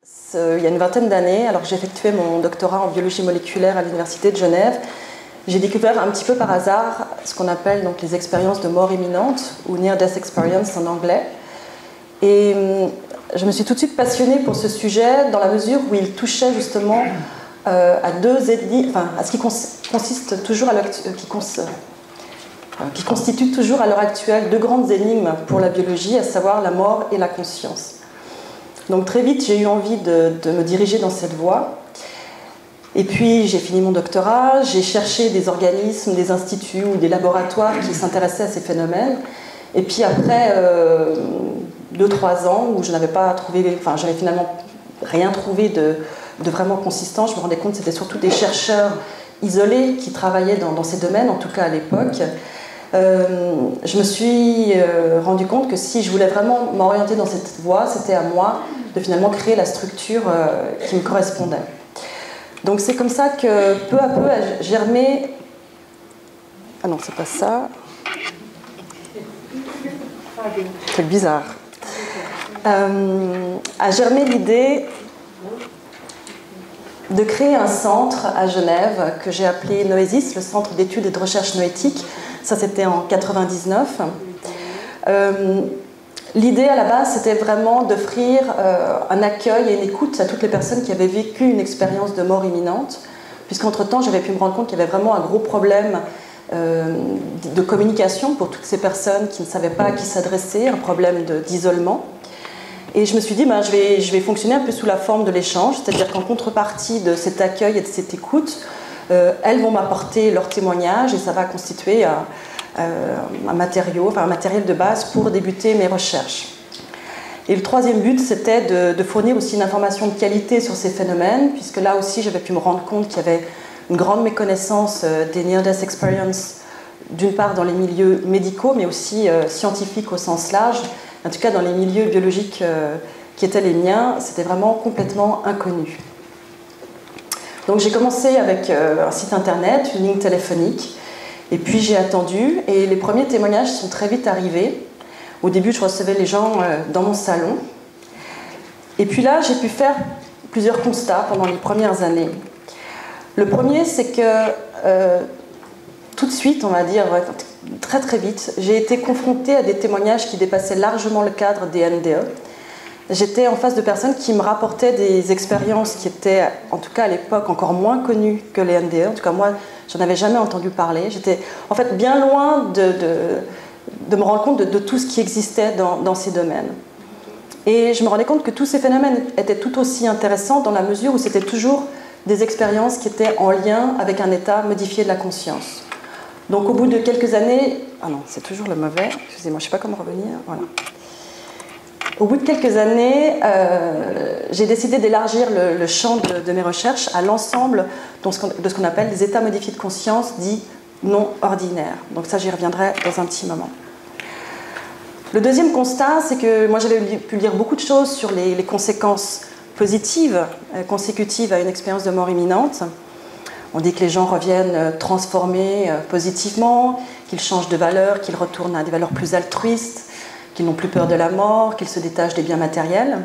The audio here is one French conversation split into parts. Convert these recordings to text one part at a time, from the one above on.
Il y a une vingtaine d'années, alors que j'effectuais mon doctorat en biologie moléculaire à l'Université de Genève, j'ai découvert un petit peu par hasard ce qu'on appelle donc les expériences de mort imminente, ou Near Death Experience en anglais. Et je me suis tout de suite passionnée pour ce sujet dans la mesure où il touchait justement à deux ennemis, enfin à ce qui consiste toujours à qui constitue toujours à l'heure actuelle deux grandes énigmes pour la biologie, à savoir la mort et la conscience. Donc très vite, j'ai eu envie de me diriger dans cette voie. Et puis, j'ai fini mon doctorat, j'ai cherché des organismes, des instituts ou des laboratoires qui s'intéressaient à ces phénomènes. Et puis après 2-3 ans où je n'avais pas trouvé, enfin, j'avais finalement rien trouvé de vraiment consistant, je me rendais compte que c'était surtout des chercheurs isolés qui travaillaient dans ces domaines, en tout cas à l'époque. Je me suis rendu compte que si je voulais vraiment m'orienter dans cette voie, c'était à moi de finalement créer la structure qui me correspondait. Donc c'est comme ça que peu à peu a germé... Ah non, c'est pas ça. C'est bizarre. A germé l'idée de créer un centre à Genève que j'ai appelé Noesis, le Centre d'études et de recherche noétique. Ça, c'était en 1999. L'idée à la base, c'était vraiment d'offrir un accueil et une écoute à toutes les personnes qui avaient vécu une expérience de mort imminente, puisqu'entre-temps, j'avais pu me rendre compte qu'il y avait vraiment un gros problème de communication pour toutes ces personnes qui ne savaient pas à qui s'adresser, un problème d'isolement. Et je me suis dit, je vais fonctionner un peu sous la forme de l'échange, c'est-à-dire qu'en contrepartie de cet accueil et de cette écoute, elles vont m'apporter leur témoignage et ça va constituer un matériel de base pour débuter mes recherches. Et le troisième but, c'était de fournir aussi une information de qualité sur ces phénomènes, puisque là aussi, j'avais pu me rendre compte qu'il y avait une grande méconnaissance des Near-Death Experience, d'une part dans les milieux médicaux, mais aussi scientifiques au sens large. En tout cas, dans les milieux biologiques qui étaient les miens, c'était vraiment complètement inconnu. Donc j'ai commencé avec un site internet, une ligne téléphonique, et puis j'ai attendu, et les premiers témoignages sont très vite arrivés. Au début, je recevais les gens dans mon salon. Et puis là, j'ai pu faire plusieurs constats pendant les premières années. Le premier, c'est que tout de suite, on va dire très très vite, j'ai été confrontée à des témoignages qui dépassaient largement le cadre des NDE. J'étais en face de personnes qui me rapportaient des expériences qui étaient, en tout cas à l'époque, encore moins connues que les NDE. En tout cas, moi, j'en avais jamais entendu parler. J'étais en fait bien loin de me rendre compte de tout ce qui existait dans ces domaines. Et je me rendais compte que tous ces phénomènes étaient tout aussi intéressants dans la mesure où c'était toujours des expériences qui étaient en lien avec un état modifié de la conscience. Donc au bout de quelques années... Ah non, c'est toujours le mauvais. Excusez-moi, je ne sais pas comment revenir. Voilà. Au bout de quelques années, j'ai décidé d'élargir le champ de mes recherches à l'ensemble de ce qu'on appelle les états modifiés de conscience dits non ordinaires. Donc ça, j'y reviendrai dans un petit moment. Le deuxième constat, c'est que moi, j'avais pu lire beaucoup de choses sur les conséquences positives consécutives à une expérience de mort imminente. On dit que les gens reviennent transformés positivement, qu'ils changent de valeur, qu'ils retournent à des valeurs plus altruistes, qu'ils n'ont plus peur de la mort, qu'ils se détachent des biens matériels.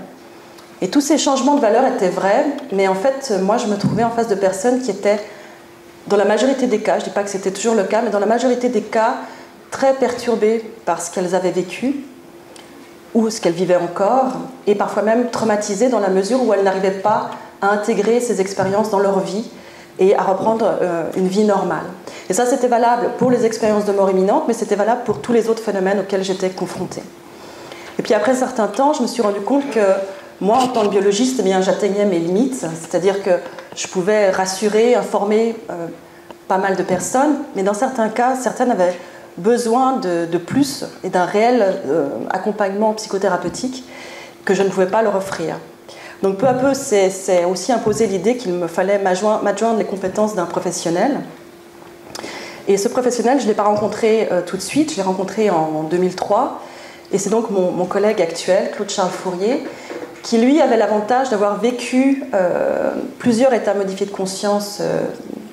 Et tous ces changements de valeur étaient vrais, mais en fait, moi, je me trouvais en face de personnes qui étaient, dans la majorité des cas, je ne dis pas que c'était toujours le cas, mais dans la majorité des cas, très perturbées par ce qu'elles avaient vécu, ou ce qu'elles vivaient encore, et parfois même traumatisées dans la mesure où elles n'arrivaient pas à intégrer ces expériences dans leur vie et à reprendre une vie normale. Et ça, c'était valable pour les expériences de mort imminente, mais c'était valable pour tous les autres phénomènes auxquels j'étais confrontée. Et puis après un certain temps, je me suis rendu compte que moi, en tant que biologiste, eh bien, j'atteignais mes limites, c'est-à-dire que je pouvais rassurer, informer pas mal de personnes, mais dans certains cas, certaines avaient besoin de plus et d'un réel accompagnement psychothérapeutique que je ne pouvais pas leur offrir. Donc peu à peu, c'est aussi imposé l'idée qu'il me fallait m'adjoindre les compétences d'un professionnel. Et ce professionnel, je ne l'ai pas rencontré tout de suite, je l'ai rencontré en 2003. Et c'est donc mon collègue actuel, Claude-Charles Fourier, qui lui avait l'avantage d'avoir vécu plusieurs états modifiés de conscience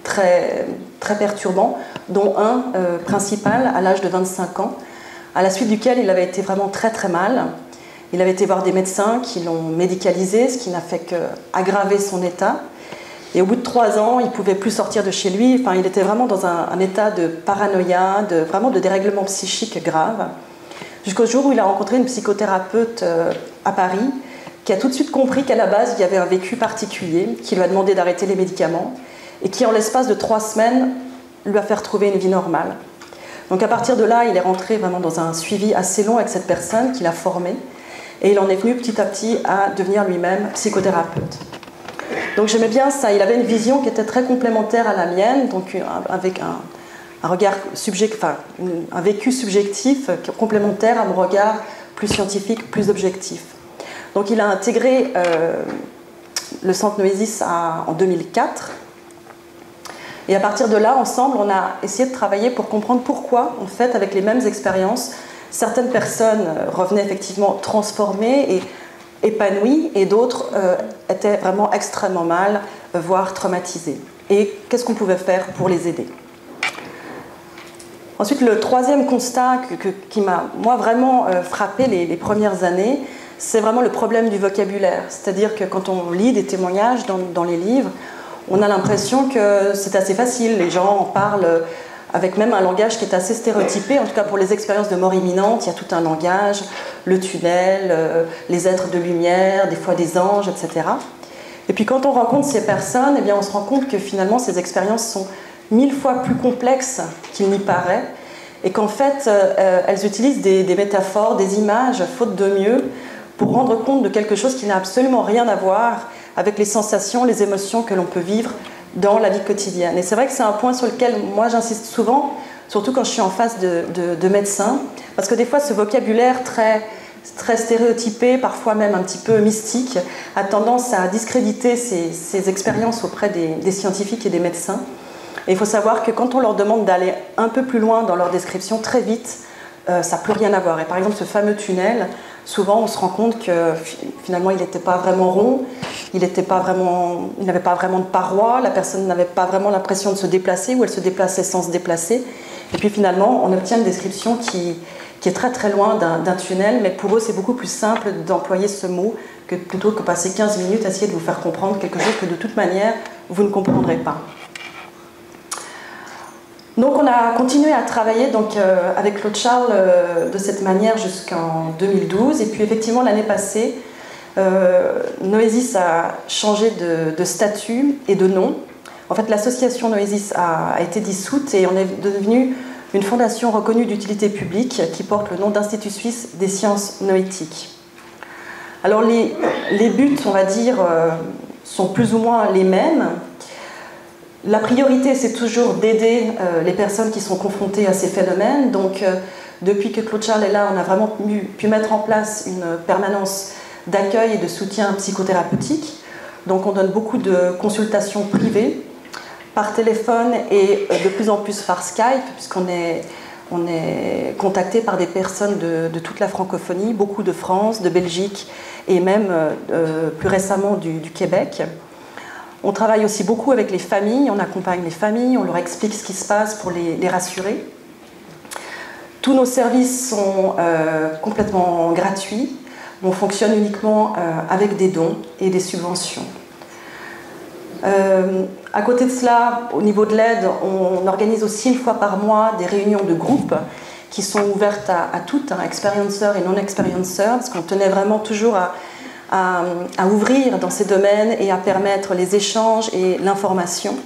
très, très perturbants, dont un principal à l'âge de 25 ans, à la suite duquel il avait été vraiment très très mal. Il avait été voir des médecins qui l'ont médicalisé, ce qui n'a fait qu'aggraver son état. Et au bout de 3 ans, il ne pouvait plus sortir de chez lui. Enfin, il était vraiment dans un état de paranoïa, vraiment de dérèglement psychique grave. Jusqu'au jour où il a rencontré une psychothérapeute à Paris qui a tout de suite compris qu'à la base, il y avait un vécu particulier, qui lui a demandé d'arrêter les médicaments et qui, en l'espace de 3 semaines, lui a fait retrouver une vie normale. Donc à partir de là, il est rentré vraiment dans un suivi assez long avec cette personne qu'il a formée et il en est venu petit à petit à devenir lui-même psychothérapeute. Donc j'aimais bien ça, il avait une vision qui était très complémentaire à la mienne, donc avec un regard un vécu subjectif complémentaire à mon regard plus scientifique, plus objectif. Donc il a intégré le centre Noesis en 2004. Et à partir de là, ensemble, on a essayé de travailler pour comprendre pourquoi, en fait, avec les mêmes expériences, certaines personnes revenaient effectivement transformées et épanouies, et d'autres étaient vraiment extrêmement mal, voire traumatisées. Et qu'est-ce qu'on pouvait faire pour les aider? Ensuite, le troisième constat qui m'a, moi, vraiment frappé les premières années, c'est vraiment le problème du vocabulaire. C'est-à-dire que quand on lit des témoignages dans les livres, on a l'impression que c'est assez facile. Les gens en parlent avec même un langage qui est assez stéréotypé. En tout cas, pour les expériences de mort imminente, il y a tout un langage, le tunnel, les êtres de lumière, des fois des anges, etc. Et puis quand on rencontre ces personnes, eh bien, on se rend compte que finalement, ces expériences sont 1000 fois plus complexes qu'il n'y paraît, et qu'en fait, elles utilisent des métaphores, des images, faute de mieux, pour rendre compte de quelque chose qui n'a absolument rien à voir avec les sensations, les émotions que l'on peut vivre dans la vie quotidienne. Et c'est vrai que c'est un point sur lequel moi j'insiste souvent, surtout quand je suis en face de médecins, parce que des fois ce vocabulaire très stéréotypé, parfois même un petit peu mystique, a tendance à discréditer ces expériences auprès des scientifiques et des médecins. Et il faut savoir que quand on leur demande d'aller un peu plus loin dans leur description, très vite, ça n'a plus rien à voir. Et par exemple, ce fameux tunnel, souvent on se rend compte que finalement il n'était pas vraiment rond, il n'avait pas vraiment de paroi, la personne n'avait pas vraiment l'impression de se déplacer, ou elle se déplaçait sans se déplacer. Et puis finalement, on obtient une description qui est très très loin d'un tunnel, mais pour eux c'est beaucoup plus simple d'employer ce mot plutôt que passer 15 minutes à essayer de vous faire comprendre quelque chose que de toute manière vous ne comprendrez pas. Donc on a continué à travailler avec Claude Charles de cette manière jusqu'en 2012, et puis effectivement l'année passée, Noesis a changé de statut et de nom. En fait, l'association Noesis a été dissoute et on est devenu une fondation reconnue d'utilité publique qui porte le nom d'Institut suisse des sciences noétiques. Alors les buts, on va dire, sont plus ou moins les mêmes. La priorité, c'est toujours d'aider les personnes qui sont confrontées à ces phénomènes. Donc, depuis que Claude Charles est là, on a vraiment pu mettre en place une permanence d'accueil et de soutien psychothérapeutique. Donc, on donne beaucoup de consultations privées par téléphone et de plus en plus par Skype, puisqu'on est contacté par des personnes de toute la francophonie, beaucoup de France, de Belgique et même plus récemment du Québec. On travaille aussi beaucoup avec les familles, on accompagne les familles, on leur explique ce qui se passe pour les rassurer. Tous nos services sont complètement gratuits. On fonctionne uniquement avec des dons et des subventions. À côté de cela, au niveau de l'aide, on organise aussi 1 fois par mois des réunions de groupe qui sont ouvertes à toutes, experienceurs et non-experienceurs, parce qu'on tenait vraiment toujours à ouvrir dans ces domaines et à permettre les échanges et l'information.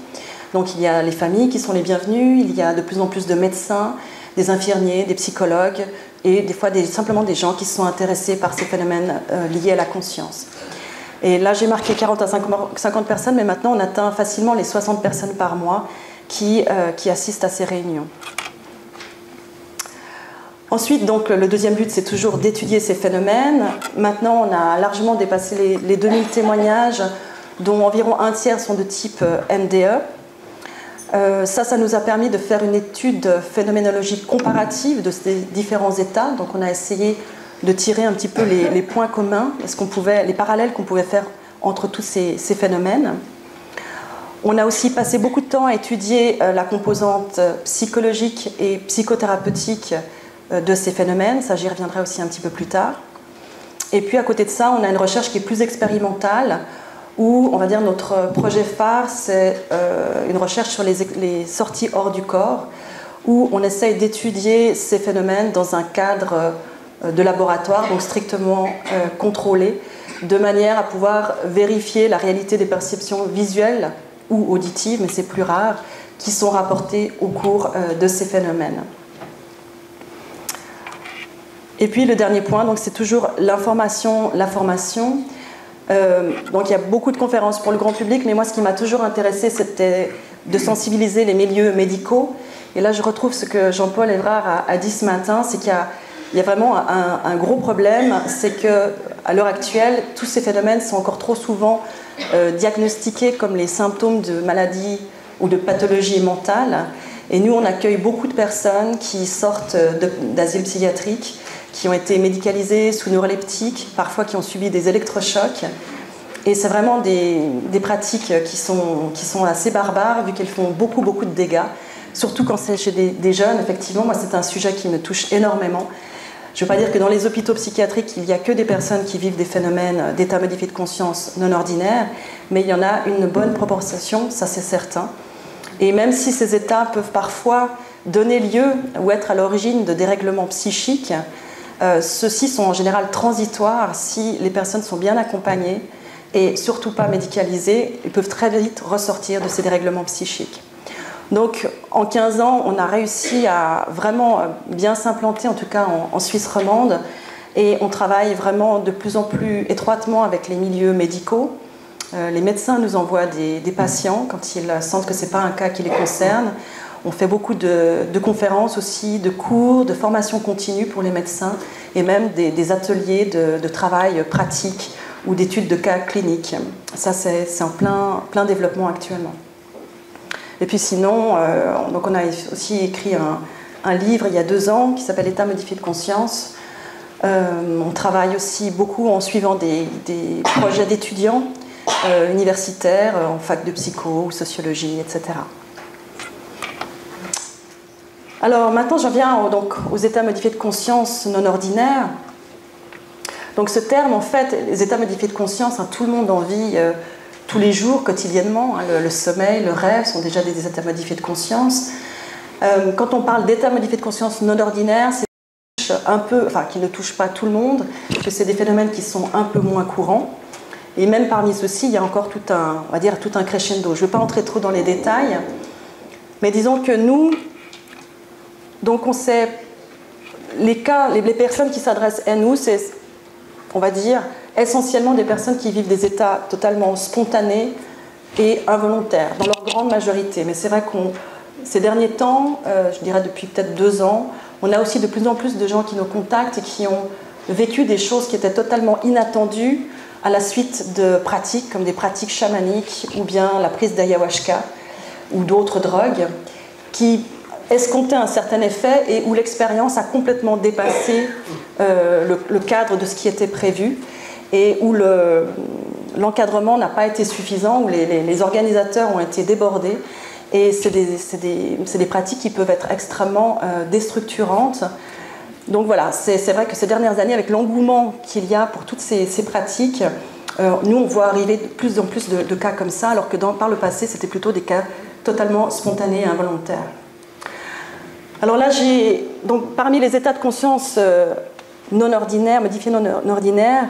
Donc il y a les familles qui sont les bienvenues, il y a de plus en plus de médecins, des infirmiers, des psychologues et des fois simplement des gens qui sont intéressés par ces phénomènes liés à la conscience. Et là j'ai marqué 40 à 50 personnes, mais maintenant on atteint facilement les 60 personnes par mois qui assistent à ces réunions. Ensuite, donc, le deuxième but, c'est toujours d'étudier ces phénomènes. Maintenant, on a largement dépassé les 2000 témoignages, dont environ un tiers sont de type MDE. Ça nous a permis de faire une étude phénoménologique comparative de ces différents états. Donc, on a essayé de tirer un petit peu les points communs, les parallèles qu'on pouvait faire entre tous ces phénomènes. On a aussi passé beaucoup de temps à étudier la composante psychologique et psychothérapeutique de ces phénomènes, ça j'y reviendrai aussi un petit peu plus tard. Et puis à côté de ça, on a une recherche qui est plus expérimentale, où on va dire notre projet phare, c'est une recherche sur les sorties hors du corps, où on essaye d'étudier ces phénomènes dans un cadre de laboratoire, donc strictement contrôlé, de manière à pouvoir vérifier la réalité des perceptions visuelles ou auditives, mais c'est plus rare, qui sont rapportées au cours de ces phénomènes. Et puis le dernier point, donc c'est toujours l'information, la formation. Donc il y a beaucoup de conférences pour le grand public, mais moi ce qui m'a toujours intéressé, c'était de sensibiliser les milieux médicaux. Et là je retrouve ce que Jean-Paul Évrard a dit ce matin, c'est qu'il y a vraiment un gros problème, c'est qu'à l'heure actuelle, tous ces phénomènes sont encore trop souvent diagnostiqués comme les symptômes de maladies ou de pathologies mentales. Et nous, on accueille beaucoup de personnes qui sortent d'asile psychiatrique, qui ont été médicalisées sous neuroleptiques, parfois qui ont subi des électrochocs. Et c'est vraiment des pratiques qui sont assez barbares, vu qu'elles font beaucoup de dégâts, surtout quand c'est chez des jeunes. Effectivement, moi, c'est un sujet qui me touche énormément. Je ne veux pas dire que dans les hôpitaux psychiatriques, il n'y a que des personnes qui vivent des phénomènes d'état modifié de conscience non ordinaires, mais il y en a une bonne proportion, ça c'est certain. Et même si ces états peuvent parfois donner lieu ou être à l'origine de dérèglements psychiques, ceux-ci sont en général transitoires si les personnes sont bien accompagnées et surtout pas médicalisées. Ils peuvent très vite ressortir de ces dérèglements psychiques. Donc en 15 ans, on a réussi à vraiment bien s'implanter, en tout cas en Suisse romande, et on travaille vraiment de plus en plus étroitement avec les milieux médicaux. Les médecins nous envoient des patients quand ils sentent que ce n'est pas un cas qui les concerne. On fait beaucoup de conférences aussi, de cours, de formation continue pour les médecins et même des ateliers de travail pratique ou d'études de cas cliniques. Ça, c'est en plein développement actuellement. Et puis sinon, donc on a aussi écrit un livre il y a 2 ans qui s'appelle « État modifié de conscience ». On travaille aussi beaucoup en suivant des projets d'étudiants universitaires en fac de psycho ou sociologie, etc. Alors maintenant, j'en viens donc aux états modifiés de conscience non ordinaires. Donc ce terme, en fait, les états modifiés de conscience, tout le monde en vit tous les jours, quotidiennement. Le sommeil, le rêve sont déjà des états modifiés de conscience. Quand on parle d'états modifiés de conscience non ordinaires, c'est un peu, enfin, qui ne touchent pas tout le monde, que c'est des phénomènes qui sont un peu moins courants. Et même parmi ceux-ci, il y a encore tout un crescendo. Je ne vais pas entrer trop dans les détails, mais disons que nous, donc on sait, les personnes qui s'adressent à nous, c'est, on va dire, essentiellement des personnes qui vivent des états totalement spontanés et involontaires, dans leur grande majorité. Mais c'est vrai qu'on, ces derniers temps, je dirais depuis peut-être 2 ans, on a aussi de plus en plus de gens qui nous contactent et qui ont vécu des choses qui étaient totalement inattendues à la suite de pratiques comme des pratiques chamaniques ou bien la prise d'ayahuasca ou d'autres drogues qui escomptaient un certain effet et où l'expérience a complètement dépassé le cadre de ce qui était prévu et où l'encadrement n'a pas été suffisant, où les organisateurs ont été débordés. Et c'est des pratiques qui peuvent être extrêmement déstructurantes. Donc voilà, c'est vrai que ces dernières années, avec l'engouement qu'il y a pour toutes ces pratiques, nous on voit arriver de plus en plus de cas comme ça, alors que par le passé, c'était plutôt des cas totalement spontanés et involontaires. Alors là, donc parmi les états de conscience non ordinaires, modifiés non ordinaires,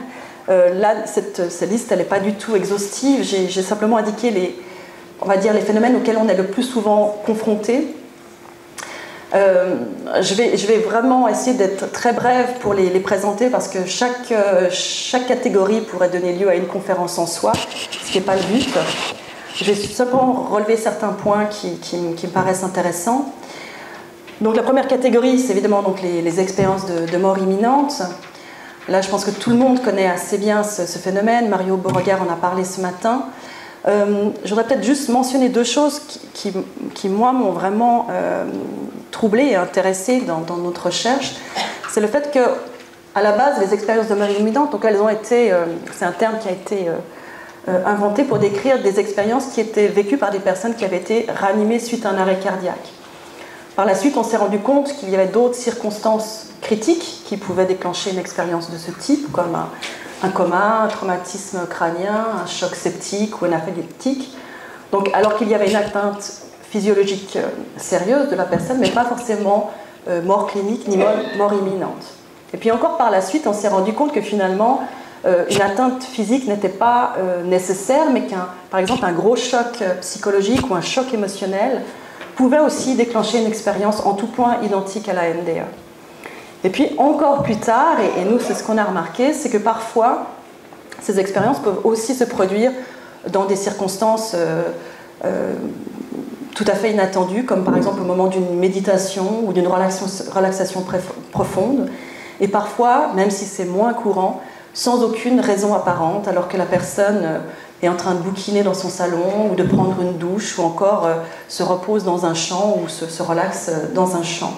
là, cette liste, elle n'est pas du tout exhaustive. J'ai simplement indiqué on va dire les phénomènes auxquels on est le plus souvent confronté. Je vais vraiment essayer d'être très brève pour les présenter parce que chaque catégorie pourrait donner lieu à une conférence en soi, ce qui n'est pas le but. Je vais simplement relever certains points qui me paraissent intéressants. Donc la première catégorie, c'est évidemment donc les expériences de mort imminente. Là, je pense que tout le monde connaît assez bien ce phénomène. Mario Beauregard en a parlé ce matin. Je voudrais peut-être juste mentionner 2 choses qui moi, m'ont vraiment troublée et intéressée dans notre recherche. C'est le fait qu'à la base, les expériences de mort imminente, donc elles ont été, c'est un terme qui a été inventé pour décrire des expériences qui étaient vécues par des personnes qui avaient été réanimées suite à un arrêt cardiaque. Par la suite, on s'est rendu compte qu'il y avait d'autres circonstances critiques qui pouvaient déclencher une expérience de ce type, comme un coma, un traumatisme crânien, un choc septique ou un aphalectique. Donc, alors qu'il y avait une atteinte physiologique sérieuse de la personne, mais pas forcément mort clinique ni mort imminente. Et puis encore par la suite, on s'est rendu compte que finalement, une atteinte physique n'était pas nécessaire, mais par exemple, un gros choc psychologique ou un choc émotionnel pouvait aussi déclencher une expérience en tout point identique à la NDE. Et puis encore plus tard, et nous c'est ce qu'on a remarqué, c'est que parfois ces expériences peuvent aussi se produire dans des circonstances tout à fait inattendues, comme par exemple au moment d'une méditation ou d'une relaxation profonde, et parfois, même si c'est moins courant, sans aucune raison apparente, alors que la personne est en train de bouquiner dans son salon ou de prendre une douche ou encore se repose dans un champ ou se relaxe dans un champ.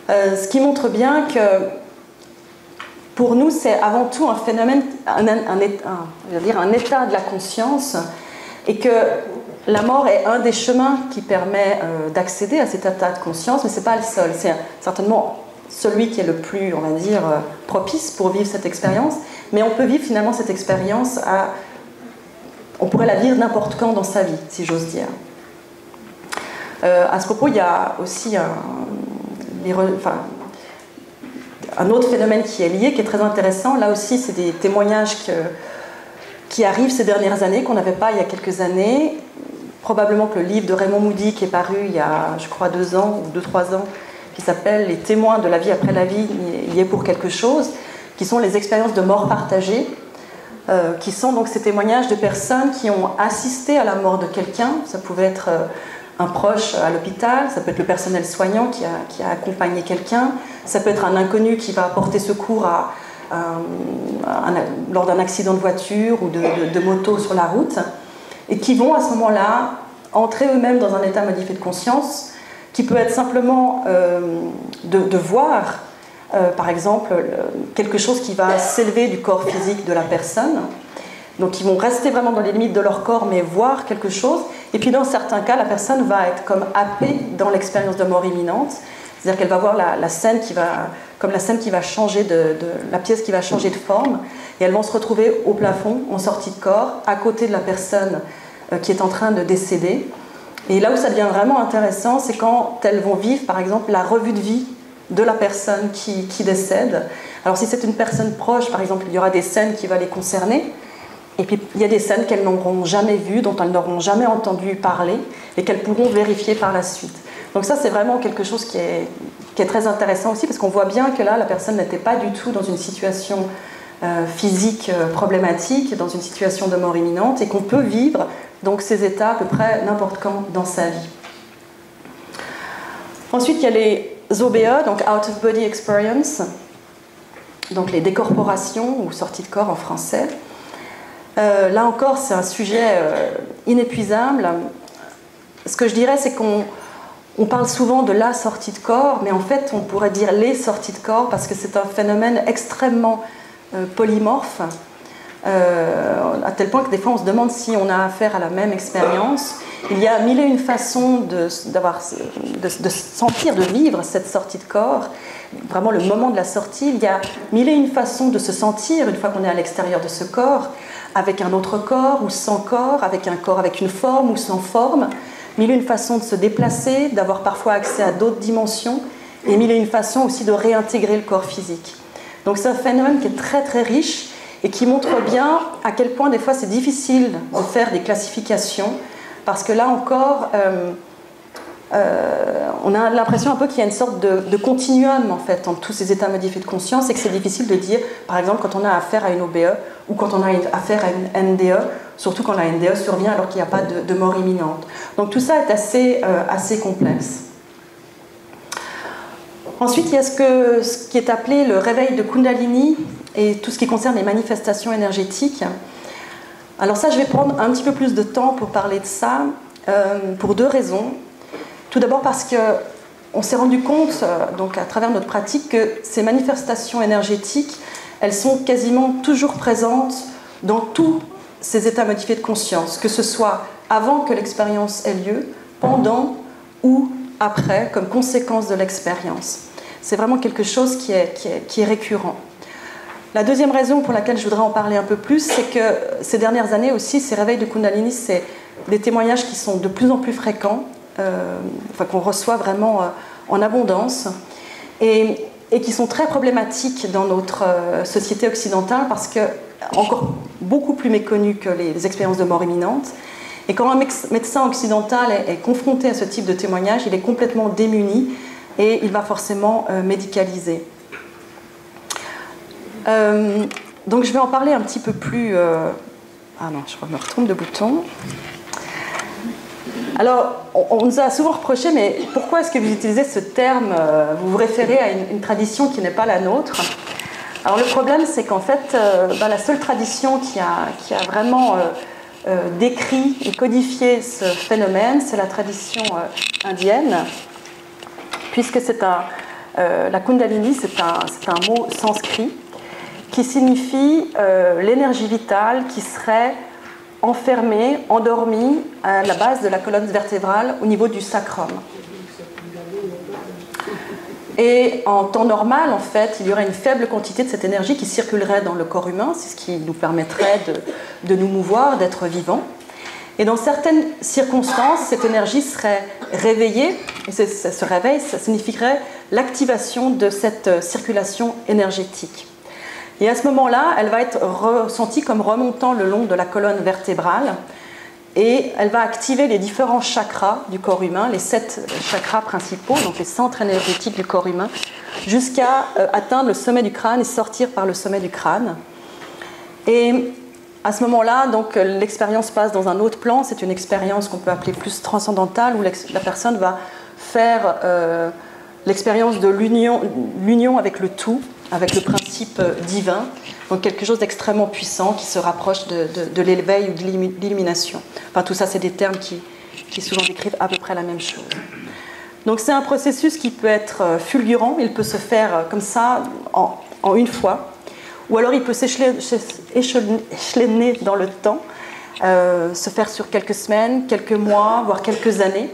Ce qui montre bien que pour nous, c'est avant tout un phénomène, un état de la conscience, et que la mort est un des chemins qui permet d'accéder à cet état de conscience, mais ce n'est pas le seul. C'est certainement celui qui est le plus, on va dire, propice pour vivre cette expérience, mais on peut vivre finalement cette expérience on pourrait la vivre n'importe quand dans sa vie, si j'ose dire. À ce propos, il y a aussi un autre phénomène qui est lié, qui est très intéressant. Là aussi, c'est des témoignages qui arrivent ces dernières années, qu'on n'avait pas il y a quelques années. Probablement que le livre de Raymond Moody, qui est paru il y a, je crois, 2 ans ou 2-3 ans, qui s'appelle « Les témoins de la vie après la vie », y est pour quelque chose, qui sont les expériences de mort partagée, qui sont donc ces témoignages de personnes qui ont assisté à la mort de quelqu'un. Ça pouvait être un proche à l'hôpital, ça peut être le personnel soignant qui a accompagné quelqu'un, ça peut être un inconnu qui va apporter secours lors d'un accident de voiture ou de moto sur la route, et qui vont à ce moment-là entrer eux-mêmes dans un état modifié de conscience qui peut être simplement de voir, par exemple, quelque chose qui va s'élever du corps physique de la personne. Donc ils vont rester vraiment dans les limites de leur corps, mais voir quelque chose. Et puis dans certains cas, la personne va être comme happée dans l'expérience de mort imminente. C'est-à-dire qu'elle va voir la scène qui va changer la pièce qui va changer de forme. Et elles vont se retrouver au plafond, en sortie de corps, à côté de la personne qui est en train de décéder. Et là où ça devient vraiment intéressant, c'est quand elles vont vivre, par exemple, la revue de vie de la personne qui décède. Alors si c'est une personne proche, par exemple, il y aura des scènes qui vont les concerner. Et puis il y a des scènes qu'elles n'auront jamais vues, dont elles n'auront jamais entendu parler, et qu'elles pourront vérifier par la suite. Donc ça, c'est vraiment quelque chose qui est très intéressant aussi, parce qu'on voit bien que là, la personne n'était pas du tout dans une situation physique problématique, dans une situation de mort imminente, et qu'on peut vivre donc ces états à peu près n'importe quand dans sa vie. Ensuite, il y a les OBE, donc Out of Body Experience, donc les décorporations ou sorties de corps en français. Là encore, c'est un sujet inépuisable. Ce que je dirais, c'est qu'on parle souvent de la sortie de corps, mais en fait, on pourrait dire les sorties de corps, parce que c'est un phénomène extrêmement polymorphe, à tel point que des fois, on se demande si on a affaire à la même expérience. Il y a mille et une façons de sentir, de vivre cette sortie de corps, vraiment le moment de la sortie. Il y a mille et une façons de se sentir une fois qu'on est à l'extérieur de ce corps, avec un autre corps ou sans corps, avec un corps avec une forme ou sans forme, mille et une façons de se déplacer, d'avoir parfois accès à d'autres dimensions, et mille et une façons aussi de réintégrer le corps physique. Donc c'est un phénomène qui est très très riche et qui montre bien à quel point des fois c'est difficile de faire des classifications, parce que là encore, on a l'impression un peu qu'il y a une sorte de continuum en fait entre tous ces états modifiés de conscience, et que c'est difficile de dire, par exemple, quand on a affaire à une OBE ou quand on a affaire à une NDE, surtout quand la NDE survient alors qu'il n'y a pas de mort imminente. Donc tout ça est assez complexe. Ensuite, il y a ce qui est appelé le réveil de Kundalini et tout ce qui concerne les manifestations énergétiques. Alors ça, je vais prendre un petit peu plus de temps pour parler de ça, pour 2 raisons. Tout d'abord parce qu'on s'est rendu compte, donc à travers notre pratique, que ces manifestations énergétiques, elles sont quasiment toujours présentes dans tous ces états modifiés de conscience, que ce soit avant que l'expérience ait lieu, pendant ou après comme conséquence de l'expérience. C'est vraiment quelque chose qui est récurrent. La deuxième raison pour laquelle je voudrais en parler un peu plus, c'est que ces dernières années aussi, ces réveils de Kundalini, c'est des témoignages qui sont de plus en plus fréquents, qu'on reçoit vraiment en abondance, et qui sont très problématiques dans notre société occidentale parce que encore beaucoup plus méconnues que les expériences de mort imminente. Et quand un médecin occidental est confronté à ce type de témoignage, il est complètement démuni et il va forcément médicaliser. Donc je vais en parler un petit peu plus... Ah non, je me retrompe de bouton. Alors, on nous a souvent reproché, mais pourquoi est-ce que vous utilisez ce terme, vous vous référez à une tradition qui n'est pas la nôtre? Alors le problème, c'est qu'en fait, la seule tradition qui a vraiment décrit et codifié ce phénomène, c'est la tradition indienne, puisque la Kundalini, c'est un mot sanskrit qui signifie l'énergie vitale qui serait enfermée, endormie à la base de la colonne vertébrale au niveau du sacrum. Et en temps normal, en fait, il y aurait une faible quantité de cette énergie qui circulerait dans le corps humain, c'est ce qui nous permettrait de nous mouvoir, d'être vivants. Et dans certaines circonstances, cette énergie serait réveillée, et ce réveil, ça signifierait l'activation de cette circulation énergétique. Et à ce moment-là, elle va être ressentie comme remontant le long de la colonne vertébrale, et elle va activer les différents chakras du corps humain, les 7 chakras principaux, donc les centres énergétiques du corps humain, jusqu'à atteindre le sommet du crâne et sortir par le sommet du crâne. Et à ce moment-là, donc, l'expérience passe dans un autre plan. C'est une expérience qu'on peut appeler plus transcendantale, où la personne va faire l'expérience de l'union avec le tout, avec le principe divin, donc quelque chose d'extrêmement puissant qui se rapproche de l'éveil ou de l'illumination. Enfin, tout ça, c'est des termes qui souvent décrivent à peu près la même chose. Donc c'est un processus qui peut être fulgurant, il peut se faire comme ça en une fois, ou alors il peut s'échelonner dans le temps, se faire sur quelques semaines, quelques mois, voire quelques années,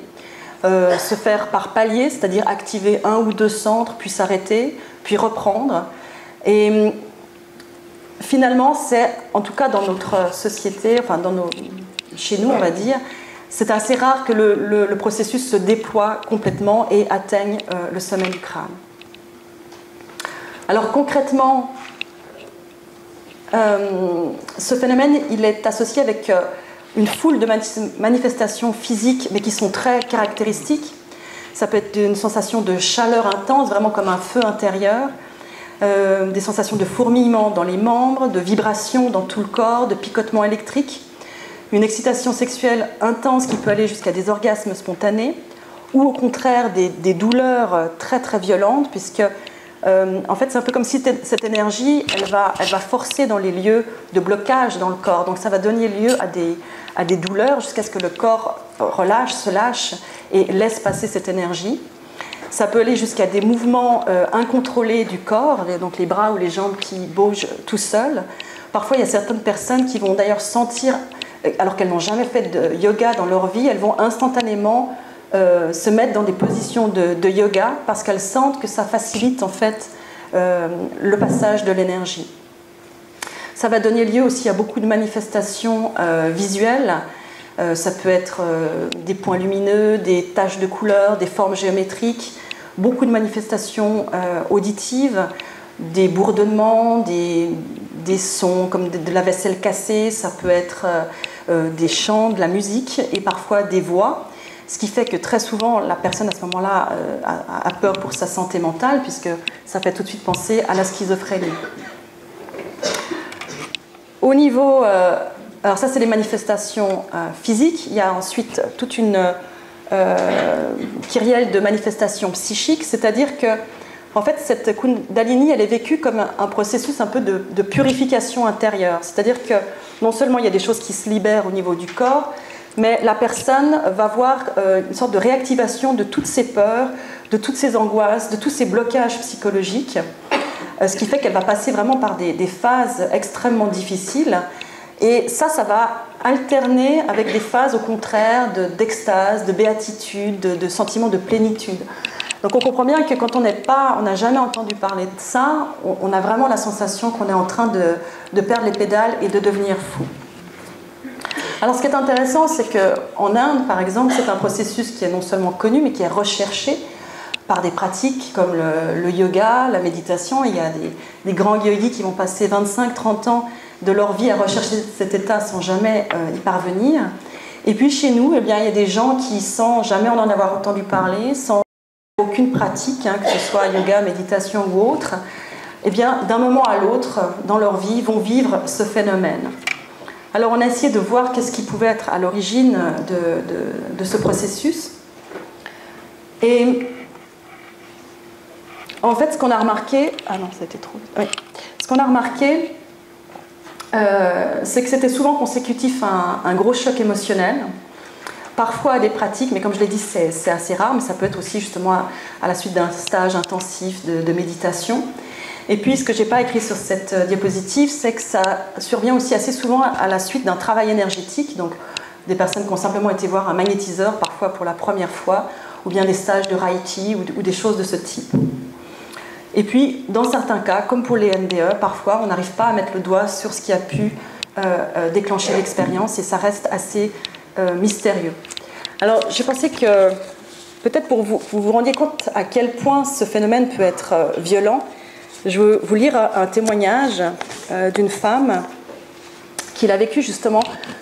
se faire par paliers, c'est-à-dire activer 1 ou 2 centres, puis s'arrêter, puis reprendre. Et finalement, c'est, en tout cas dans notre société, enfin chez nous on va dire, c'est assez rare que le processus se déploie complètement et atteigne le sommet du crâne. Alors concrètement, ce phénomène il est associé avec une foule de manifestations physiques, mais qui sont très caractéristiques. Ça peut être une sensation de chaleur intense, vraiment comme un feu intérieur, des sensations de fourmillement dans les membres, de vibrations dans tout le corps, de picotements électriques, une excitation sexuelle intense qui peut aller jusqu'à des orgasmes spontanés, ou au contraire des douleurs très très violentes, puisque en fait c'est un peu comme si cette énergie elle va forcer dans les lieux de blocage dans le corps, donc ça va donner lieu à des douleurs jusqu'à ce que le corps relâche, se lâche et laisse passer cette énergie. Ça peut aller jusqu'à des mouvements incontrôlés du corps, donc les bras ou les jambes qui bougent tout seuls. Parfois il y a certaines personnes qui vont d'ailleurs sentir, alors qu'elles n'ont jamais fait de yoga dans leur vie, elles vont instantanément se mettre dans des positions de yoga parce qu'elles sentent que ça facilite en fait le passage de l'énergie. Ça va donner lieu aussi à beaucoup de manifestations visuelles. Ça peut être des points lumineux, des taches de couleurs, des formes géométriques, beaucoup de manifestations auditives, des bourdonnements, des sons comme de la vaisselle cassée, ça peut être des chants, de la musique et parfois des voix. Ce qui fait que très souvent, la personne à ce moment-là a peur pour sa santé mentale, puisque ça fait tout de suite penser à la schizophrénie. Au niveau... alors ça, c'est les manifestations physiques. Il y a ensuite toute une kyrielle de manifestations psychiques, c'est-à-dire que en fait, cette Kundalini, elle est vécue comme un processus un peu de purification intérieure. C'est-à-dire que non seulement il y a des choses qui se libèrent au niveau du corps, mais la personne va voir une sorte de réactivation de toutes ses peurs, de toutes ses angoisses, de tous ses blocages psychologiques, ce qui fait qu'elle va passer vraiment par des phases extrêmement difficiles. Et ça va alterner avec des phases au contraire d'extase, de béatitude, de sentiment de plénitude. Donc on comprend bien que quand on n'a jamais entendu parler de ça, on a vraiment la sensation qu'on est en train de perdre les pédales et de devenir fou. Alors ce qui est intéressant, c'est qu'en Inde, par exemple, c'est un processus qui est non seulement connu, mais qui est recherché par des pratiques comme le yoga, la méditation. Il y a des grands yogis qui vont passer 25-30 ans de leur vie à rechercher cet état sans jamais y parvenir. Et puis chez nous, eh bien, il y a des gens qui, sans jamais en avoir entendu parler, sans aucune pratique, que ce soit yoga, méditation ou autre, eh bien, d'un moment à l'autre, dans leur vie, vont vivre ce phénomène. Alors on a essayé de voir qu'est-ce qui pouvait être à l'origine de ce processus. Et en fait, ce qu'on a remarqué... Ah non, ça a été trop... Oui. Ce qu'on a remarqué, c'est que c'était souvent consécutif à un gros choc émotionnel, parfois à des pratiques, mais comme je l'ai dit, c'est assez rare, mais ça peut être aussi justement à la suite d'un stage intensif de méditation. Et puis, ce que je n'ai pas écrit sur cette diapositive, c'est que ça survient aussi assez souvent à la suite d'un travail énergétique, donc des personnes qui ont simplement été voir un magnétiseur, parfois pour la première fois, ou bien des stages de Reiki ou des choses de ce type. Et puis, dans certains cas, comme pour les NDE, parfois, on n'arrive pas à mettre le doigt sur ce qui a pu déclencher l'expérience, et ça reste assez mystérieux. Alors, j'ai pensé que, peut-être pour vous rendiez compte à quel point ce phénomène peut être violent, je vais vous lire un témoignage d'une femme qui l'a vécu justement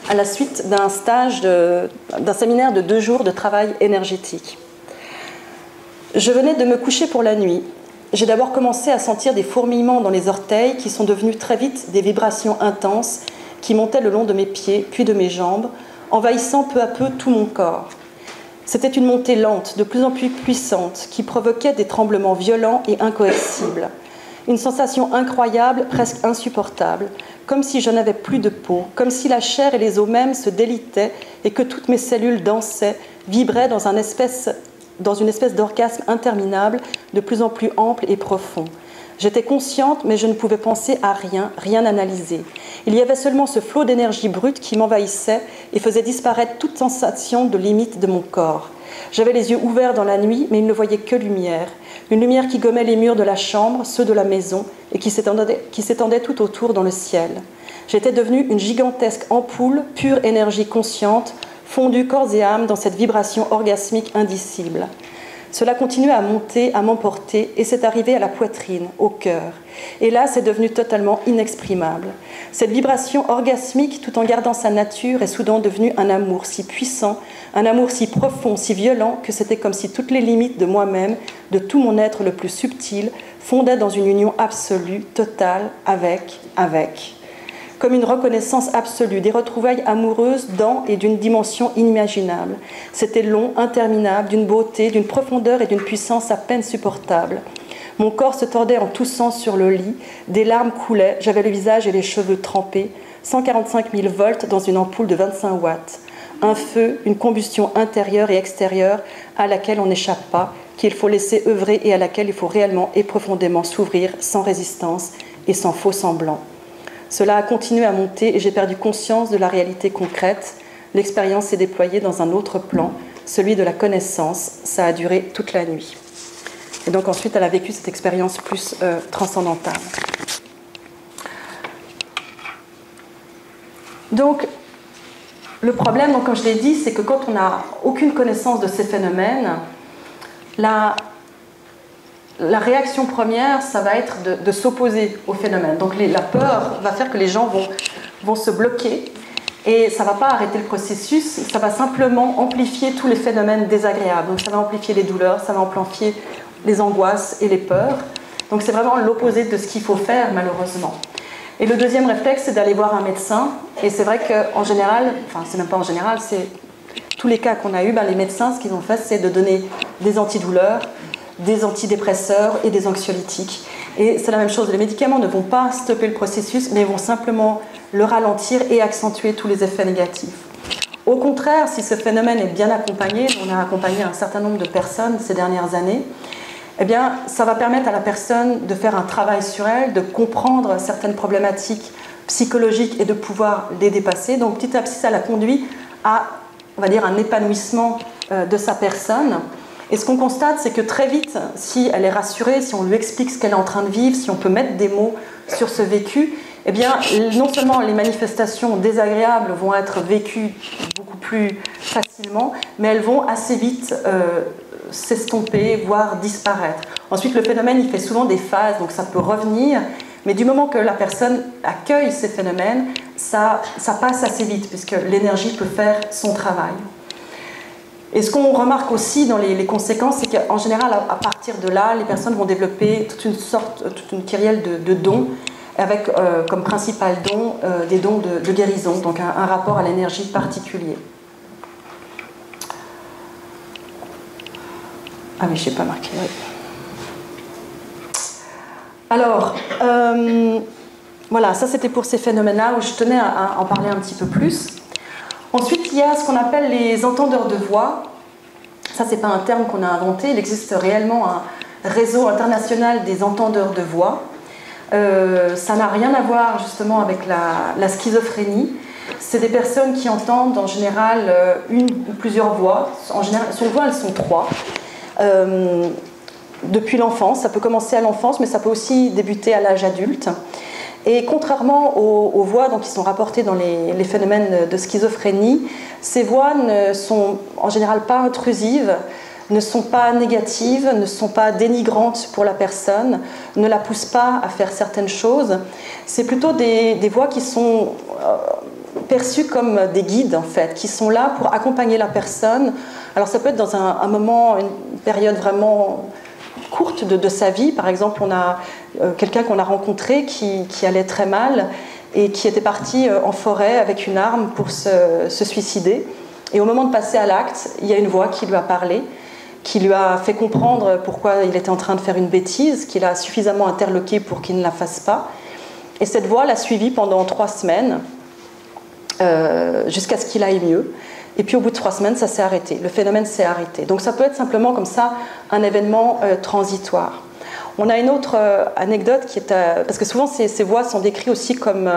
à la suite d'un stage, d'un séminaire de 2 jours de travail énergétique. Je venais de me coucher pour la nuit. J'ai d'abord commencé à sentir des fourmillements dans les orteils qui sont devenus très vite des vibrations intenses qui montaient le long de mes pieds, puis de mes jambes, envahissant peu à peu tout mon corps. C'était une montée lente, de plus en plus puissante, qui provoquait des tremblements violents et incoercibles. Une sensation incroyable, presque insupportable, comme si je n'avais plus de peau, comme si la chair et les os mêmes se délitaient et que toutes mes cellules dansaient, vibraient dans une espèce d'orgasme interminable, de plus en plus ample et profond. J'étais consciente, mais je ne pouvais penser à rien, rien analyser. Il y avait seulement ce flot d'énergie brute qui m'envahissait et faisait disparaître toute sensation de limite de mon corps. J'avais les yeux ouverts dans la nuit, mais il ne voyait que lumière. Une lumière qui gommait les murs de la chambre, ceux de la maison, et qui s'étendait tout autour dans le ciel. J'étais devenue une gigantesque ampoule, pure énergie consciente, fondue corps et âme dans cette vibration orgasmique indicible. Cela continuait à monter, à m'emporter, et c'est arrivé à la poitrine, au cœur. Et là, c'est devenu totalement inexprimable. Cette vibration orgasmique, tout en gardant sa nature, est soudain devenue un amour si puissant, un amour si profond, si violent, que c'était comme si toutes les limites de moi-même, de tout mon être le plus subtil, fondaient dans une union absolue, totale, avec. Comme une reconnaissance absolue, des retrouvailles amoureuses dans et d'une dimension inimaginable. C'était long, interminable, d'une beauté, d'une profondeur et d'une puissance à peine supportable. Mon corps se tordait en tous sens sur le lit, des larmes coulaient, j'avais le visage et les cheveux trempés, 145 000 volts dans une ampoule de 25 watts. Un feu, une combustion intérieure et extérieure à laquelle on n'échappe pas, qu'il faut laisser œuvrer et à laquelle il faut réellement et profondément s'ouvrir sans résistance et sans faux semblant. Cela a continué à monter et j'ai perdu conscience de la réalité concrète. L'expérience s'est déployée dans un autre plan, celui de la connaissance. Ça a duré toute la nuit. Et donc ensuite, elle a vécu cette expérience plus transcendantale. Donc, le problème, donc, comme je l'ai dit, c'est que quand on n'a aucune connaissance de ces phénomènes, la réaction première, ça va être de s'opposer au phénomène. Donc la peur va faire que les gens vont se bloquer et ça ne va pas arrêter le processus, ça va simplement amplifier tous les phénomènes désagréables. Donc ça va amplifier les douleurs, ça va amplifier les angoisses et les peurs. Donc c'est vraiment l'opposé de ce qu'il faut faire, malheureusement. Et le deuxième réflexe, c'est d'aller voir un médecin. Et c'est vrai qu'en général, enfin c'est même pas en général, c'est tous les cas qu'on a eu, les médecins, ce qu'ils ont fait, c'est de donner des antidouleurs, des antidépresseurs et des anxiolytiques. Et c'est la même chose, les médicaments ne vont pas stopper le processus, mais vont simplement le ralentir et accentuer tous les effets négatifs. Au contraire, si ce phénomène est bien accompagné, on a accompagné un certain nombre de personnes ces dernières années, eh bien, ça va permettre à la personne de faire un travail sur elle, de comprendre certaines problématiques psychologiques et de pouvoir les dépasser. Donc petit à petit, ça la conduit à, on va dire, un épanouissement de sa personne. Et ce qu'on constate, c'est que très vite, si elle est rassurée, si on lui explique ce qu'elle est en train de vivre, si on peut mettre des mots sur ce vécu, eh bien, non seulement les manifestations désagréables vont être vécues beaucoup plus facilement, mais elles vont assez vite s'estomper, voire disparaître. Ensuite, le phénomène, il fait souvent des phases, donc ça peut revenir, mais du moment que la personne accueille ces phénomènes, ça passe assez vite, puisque l'énergie peut faire son travail. Et ce qu'on remarque aussi dans les conséquences, c'est qu'en général, à partir de là, les personnes vont développer toute une kyrielle de dons, avec comme principal don des dons de guérison, donc un rapport à l'énergie particulier. Ah oui, je n'ai pas marqué, oui. Alors, voilà, ça c'était pour ces phénomènes-là où je tenais à en parler un petit peu plus. Ensuite, il y a ce qu'on appelle les entendeurs de voix. Ça, ce n'est pas un terme qu'on a inventé, il existe réellement un réseau international des entendeurs de voix. Ça n'a rien à voir justement avec la schizophrénie. C'est des personnes qui entendent en général une ou plusieurs voix. En général, souvent elles sont trois. Depuis l'enfance, ça peut commencer à l'enfance, mais ça peut aussi débuter à l'âge adulte. Et contrairement aux voix donc, qui sont rapportées dans les phénomènes de schizophrénie, ces voix ne sont en général pas intrusives, ne sont pas négatives, ne sont pas dénigrantes pour la personne, ne la poussent pas à faire certaines choses. C'est plutôt des voix qui sont perçues comme des guides, en fait, qui sont là pour accompagner la personne. Alors ça peut être dans un moment, une période vraiment courte de sa vie. Par exemple, on a quelqu'un qu'on a rencontré qui allait très mal et qui était parti en forêt avec une arme pour se suicider. Et au moment de passer à l'acte, il y a une voix qui lui a parlé, qui lui a fait comprendre pourquoi il était en train de faire une bêtise, qu'il a suffisamment interloqué pour qu'il ne la fasse pas. Et cette voix l'a suivi pendant 3 semaines, jusqu'à ce qu'il aille mieux. Et puis au bout de 3 semaines, ça s'est arrêté. Le phénomène s'est arrêté. Donc ça peut être simplement comme ça un événement transitoire. On a une autre anecdote qui est... parce que souvent ces voix sont décrites aussi comme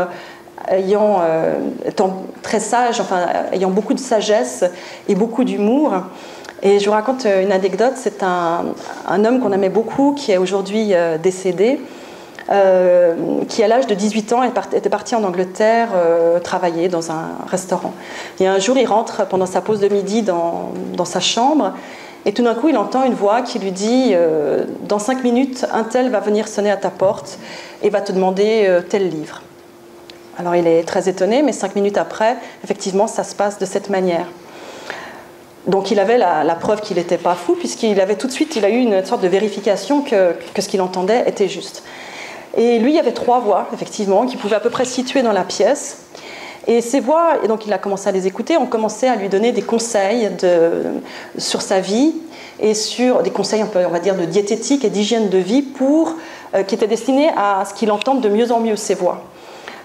étant très sages, enfin ayant beaucoup de sagesse et beaucoup d'humour. Et je vous raconte une anecdote. C'est un homme qu'on aimait beaucoup, qui est aujourd'hui décédé, qui à l'âge de 18 ans était parti en Angleterre travailler dans un restaurant. Et un jour, il rentre pendant sa pause de midi dans sa chambre, et tout d'un coup, il entend une voix qui lui dit « Dans 5 minutes, un tel va venir sonner à ta porte et va te demander tel livre. » Alors il est très étonné, mais 5 minutes après, effectivement, ça se passe de cette manière. Donc il avait la preuve qu'il n'était pas fou, puisqu'il avait tout de suite, il a eu une sorte de vérification que ce qu'il entendait était juste. Et lui, il y avait 3 voix, effectivement, qu'il pouvait à peu près situer dans la pièce. Et ces voix, et donc il a commencé à les écouter, ont commencé à lui donner des conseils sur sa vie, et sur des conseils, on va dire, de diététique et d'hygiène de vie, qui étaient destinés à ce qu'il entende de mieux en mieux ces voix.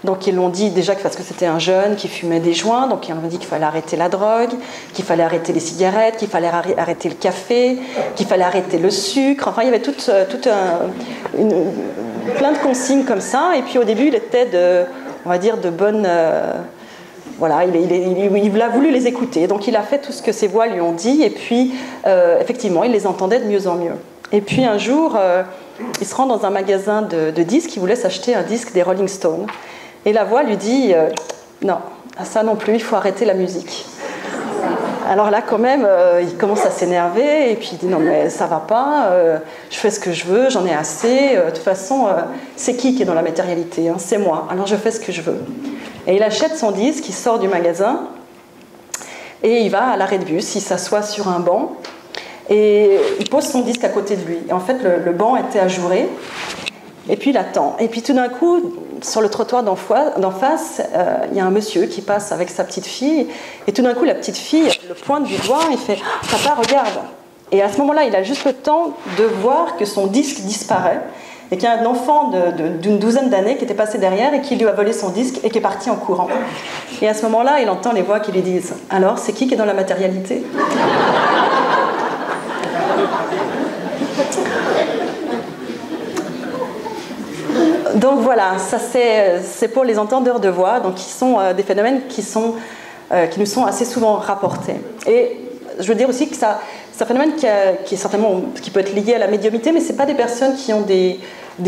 Donc ils l'ont dit déjà parce que c'était un jeune qui fumait des joints, donc ils ont dit qu'il fallait arrêter la drogue, qu'il fallait arrêter les cigarettes, qu'il fallait arrêter le café, qu'il fallait arrêter le sucre. Enfin, il y avait plein de consignes comme ça. Et puis au début, il était de bonne... voilà, il a voulu les écouter. Donc il a fait tout ce que ces voix lui ont dit. Et puis, effectivement, il les entendait de mieux en mieux. Et puis un jour, il se rend dans un magasin de disques. Il voulait s'acheter un disque des Rolling Stones. Et la voix lui dit non, ça non plus, il faut arrêter la musique. Alors là, quand même, il commence à s'énerver et puis il dit non, mais ça va pas, je fais ce que je veux, j'en ai assez. De toute façon, c'est qui est dans la matérialité, hein, c'est moi, alors je fais ce que je veux. Et il achète son disque, il sort du magasin et il va à l'arrêt de bus, il s'assoit sur un banc et il pose son disque à côté de lui. Et en fait, le banc était ajouré. Et puis il attend. Et puis tout d'un coup, sur le trottoir d'en face, il y a un monsieur qui passe avec sa petite fille. Et tout d'un coup, la petite fille le pointe du doigt, il fait « Papa, regarde !» Et à ce moment-là, il a juste le temps de voir que son disque disparaît et qu'il y a un enfant d'une douzaine d'années qui était passé derrière et qui lui a volé son disque et qui est parti en courant. Et à ce moment-là, il entend les voix qui lui disent « Alors, c'est qui est dans la matérialité ?» Donc voilà, ça c'est pour les entendeurs de voix, donc qui sont des phénomènes qui nous sont assez souvent rapportés. Et je veux dire aussi que c'est un phénomène qui peut être lié à la médiumnité, mais ce n'est pas des personnes qui ont des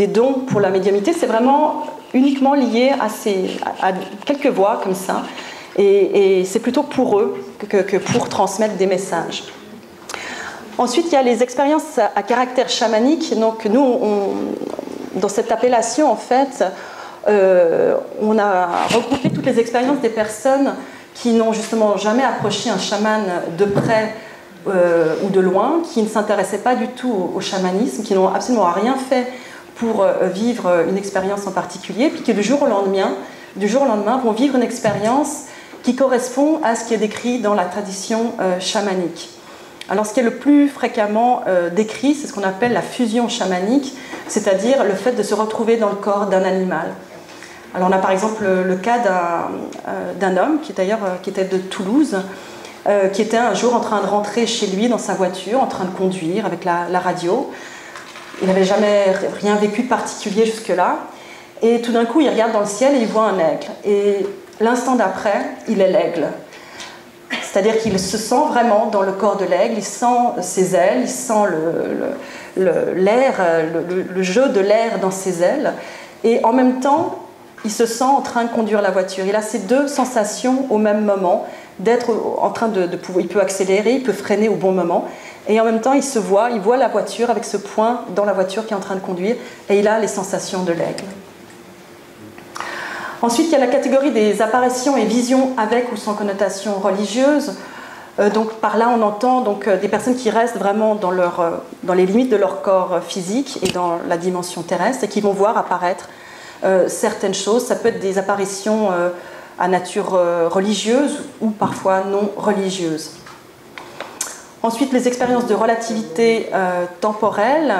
dons pour la médiumnité, c'est vraiment uniquement lié à quelques voix comme ça, et c'est plutôt pour eux que pour transmettre des messages. Ensuite, il y a les expériences à caractère chamanique. Donc nous, dans cette appellation, en fait, on a regroupé toutes les expériences des personnes qui n'ont justement jamais approché un chaman de près ou de loin, qui ne s'intéressaient pas du tout au chamanisme, qui n'ont absolument rien fait pour vivre une expérience en particulier, puis qui du jour au lendemain vont vivre une expérience qui correspond à ce qui est décrit dans la tradition chamanique. Alors ce qui est le plus fréquemment décrit, c'est ce qu'on appelle la fusion chamanique, c'est-à-dire le fait de se retrouver dans le corps d'un animal. Alors on a par exemple le cas d'un homme qui était de Toulouse, qui était un jour en train de rentrer chez lui dans sa voiture, en train de conduire avec la radio. Il n'avait jamais rien vécu de particulier jusque-là. Et tout d'un coup, il regarde dans le ciel et il voit un aigle. Et l'instant d'après, il est l'aigle. C'est-à-dire qu'il se sent vraiment dans le corps de l'aigle, il sent ses ailes, il sent l'air, le jeu de l'air dans ses ailes. Et en même temps, il se sent en train de conduire la voiture. Il a ces deux sensations au même moment, d'être en train de pouvoir, il peut accélérer, il peut freiner au bon moment. Et en même temps, il voit la voiture avec ce point dans la voiture qui est en train de conduire, et il a les sensations de l'aigle. Ensuite, il y a la catégorie des apparitions et visions avec ou sans connotation religieuse. Donc, par là, on entend des personnes qui restent vraiment dans les limites de leur corps physique et dans la dimension terrestre et qui vont voir apparaître certaines choses. Ça peut être des apparitions à nature religieuse ou parfois non religieuse. Ensuite, les expériences de relativité temporelle.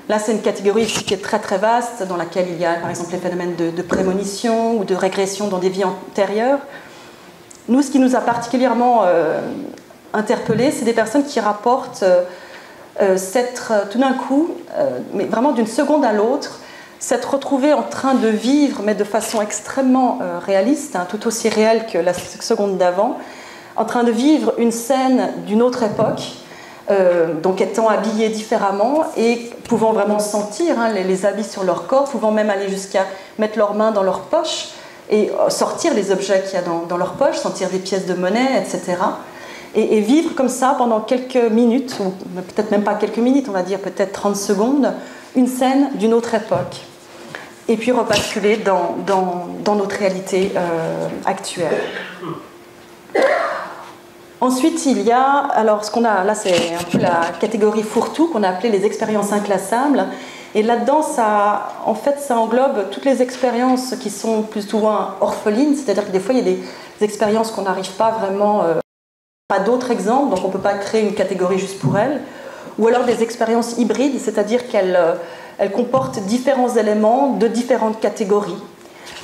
Là, c'est une catégorie ici qui est très très vaste, dans laquelle il y a par exemple les phénomènes de prémonition ou de régression dans des vies antérieures. Nous, ce qui nous a particulièrement interpellés, c'est des personnes qui rapportent s'être tout d'un coup, mais vraiment d'une seconde à l'autre, s'être retrouvées en train de vivre, mais de façon extrêmement réaliste, tout aussi réelle que la seconde d'avant, en train de vivre une scène d'une autre époque, donc étant habillés différemment et pouvant vraiment sentir les habits sur leur corps, pouvant même aller jusqu'à mettre leurs mains dans leurs poches et sortir les objets qu'il y a dans leurs poches, sentir des pièces de monnaie, etc. Et vivre comme ça pendant quelques minutes, ou peut-être même pas quelques minutes, on va dire peut-être 30 secondes, une scène d'une autre époque. Et puis rebasculer dans notre réalité actuelle. Ensuite, il y a, alors ce qu'on a, là c'est un peu la catégorie fourre-tout qu'on a appelée les expériences inclassables. Et là-dedans, ça englobe toutes les expériences qui sont plus ou moins orphelines, c'est-à-dire que des fois, il y a des expériences qu'on n'arrive pas vraiment, pas d'autres exemples, donc on ne peut pas créer une catégorie juste pour elles. Ou alors des expériences hybrides, c'est-à-dire qu'elles comportent différents éléments de différentes catégories.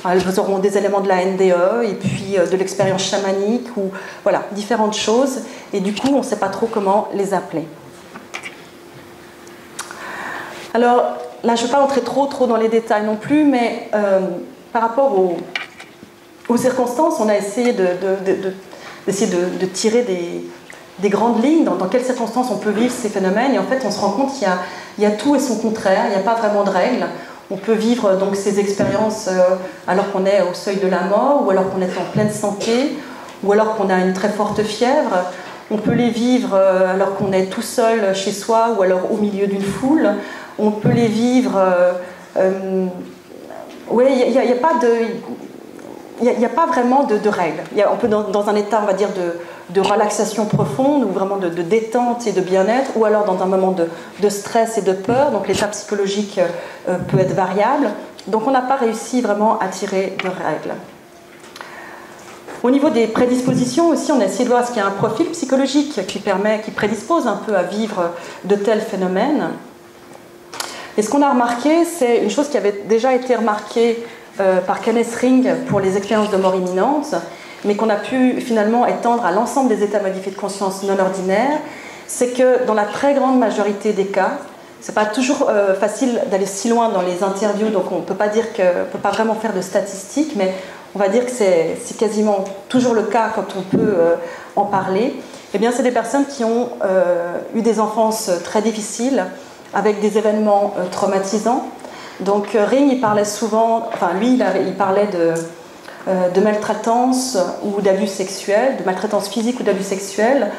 Elles auront des éléments de la NDE et puis de l'expérience chamanique ou voilà, différentes choses. Et du coup, on ne sait pas trop comment les appeler. Alors là, je ne vais pas entrer trop dans les détails non plus, mais par rapport aux circonstances, on a essayé de tirer des grandes lignes dans quelles circonstances on peut vivre ces phénomènes. Et en fait, on se rend compte qu'il y a tout et son contraire, il n'y a pas vraiment de règles. On peut vivre donc ces expériences alors qu'on est au seuil de la mort, ou alors qu'on est en pleine santé, ou alors qu'on a une très forte fièvre. On peut les vivre alors qu'on est tout seul chez soi, ou alors au milieu d'une foule. On peut les vivre... oui, il n'y a pas vraiment de règles. On peut dans un état, on va dire, de relaxation profonde, ou vraiment de détente et de bien-être, ou alors dans un moment de stress et de peur. Donc l'état psychologique peut être variable. Donc on n'a pas réussi vraiment à tirer de règles. Au niveau des prédispositions aussi, on a essayé de voir est-ce qu'il y a un profil psychologique qui prédispose un peu à vivre de tels phénomènes. Et ce qu'on a remarqué, c'est une chose qui avait déjà été remarquée par Kenneth Ring pour les expériences de mort imminente, mais qu'on a pu finalement étendre à l'ensemble des états modifiés de conscience non ordinaires, c'est que dans la très grande majorité des cas, c'est pas toujours facile d'aller si loin dans les interviews, donc on peut pas dire on peut pas vraiment faire de statistiques, mais on va dire que c'est quasiment toujours le cas quand on peut en parler. Eh bien, c'est des personnes qui ont eu des enfances très difficiles, avec des événements traumatisants. Donc Ring, il parlait souvent, enfin lui, il parlait de maltraitance ou d'abus sexuels, de maltraitance physique ou d'abus sexuels.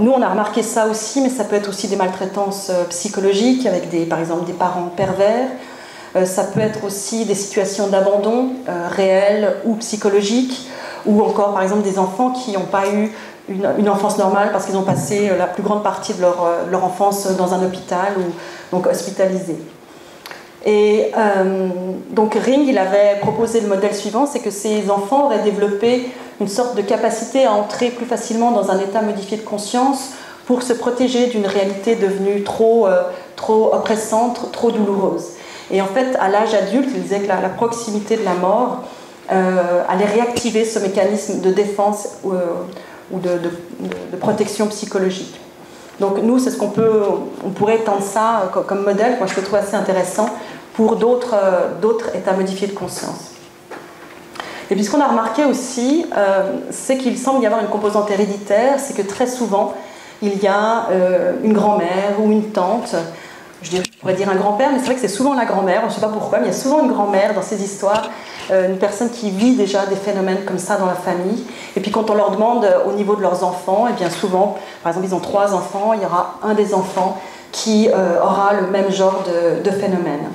Nous, on a remarqué ça aussi, mais ça peut être aussi des maltraitances psychologiques, avec par exemple des parents pervers. Ça peut être aussi des situations d'abandon réelles ou psychologiques, ou encore par exemple des enfants qui n'ont pas eu une enfance normale parce qu'ils ont passé la plus grande partie de leur enfance dans un hôpital ou donc hospitalisés. Et donc Ring, il avait proposé le modèle suivant, c'est que ces enfants auraient développé une sorte de capacité à entrer plus facilement dans un état modifié de conscience pour se protéger d'une réalité devenue trop oppressante, trop douloureuse. Et en fait, à l'âge adulte, il disait que la proximité de la mort allait réactiver ce mécanisme de défense ou de protection psychologique. Donc nous, c'est on pourrait étendre ça comme modèle, moi je le trouve assez intéressant, pour d'autres états modifiés de conscience. Et puis ce qu'on a remarqué aussi, c'est qu'il semble y avoir une composante héréditaire, c'est que très souvent, il y a une grand-mère ou une tante, je pourrais dire un grand-père, mais c'est vrai que c'est souvent la grand-mère, je ne sais pas pourquoi, mais il y a souvent une grand-mère dans ces histoires, une personne qui vit déjà des phénomènes comme ça dans la famille. Et puis quand on leur demande au niveau de leurs enfants, et bien souvent, par exemple, ils ont 3 enfants, il y aura un des enfants qui aura le même genre de phénomène.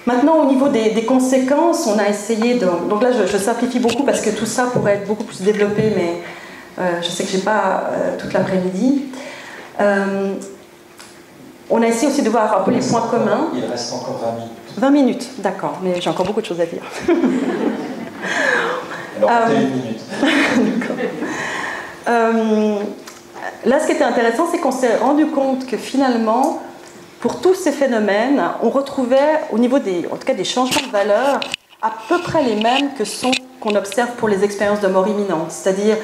Maintenant, au niveau des conséquences, on a essayé de... Donc là, je simplifie beaucoup parce que tout ça pourrait être beaucoup plus développé, mais je sais que je n'ai pas toute l'après-midi. On a essayé aussi de voir un peu les points communs. Il reste encore 20 minutes. 20 minutes, d'accord, mais j'ai encore beaucoup de choses à dire. Alors, 1 minute. D'accord. Là, ce qui était intéressant, c'est qu'on s'est rendu compte que finalement, pour tous ces phénomènes, on retrouvait au niveau en tout cas des changements de valeur, à peu près les mêmes que ceux qu'on observe pour les expériences de mort imminente. C'est-à-dire,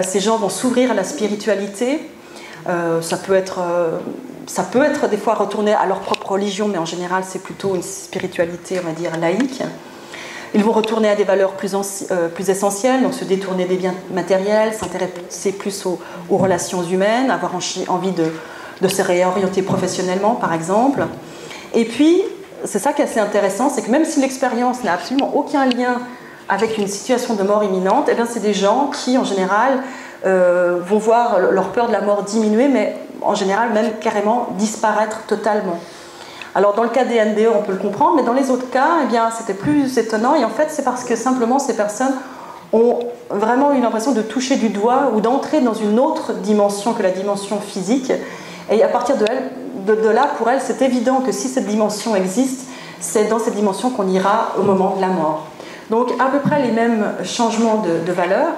ces gens vont s'ouvrir à la spiritualité. Ça peut être des fois retourner à leur propre religion, mais en général, c'est plutôt une spiritualité, on va dire, laïque. Ils vont retourner à des valeurs plus essentielles, donc se détourner des biens matériels, s'intéresser plus aux relations humaines, avoir envie de se réorienter professionnellement, par exemple. Et puis, c'est ça qui est assez intéressant, c'est que même si l'expérience n'a absolument aucun lien avec une situation de mort imminente, eh bien, c'est des gens qui, en général, vont voir leur peur de la mort diminuer, mais en général, même carrément disparaître totalement. Alors, dans le cas des NDE, on peut le comprendre, mais dans les autres cas, eh bien, c'était plus étonnant. Et en fait, c'est parce que simplement, ces personnes ont vraiment eu l'impression de toucher du doigt ou d'entrer dans une autre dimension que la dimension physique. Et à partir de là, pour elles, c'est évident que si cette dimension existe, c'est dans cette dimension qu'on ira au moment de la mort. Donc, à peu près les mêmes changements de valeur.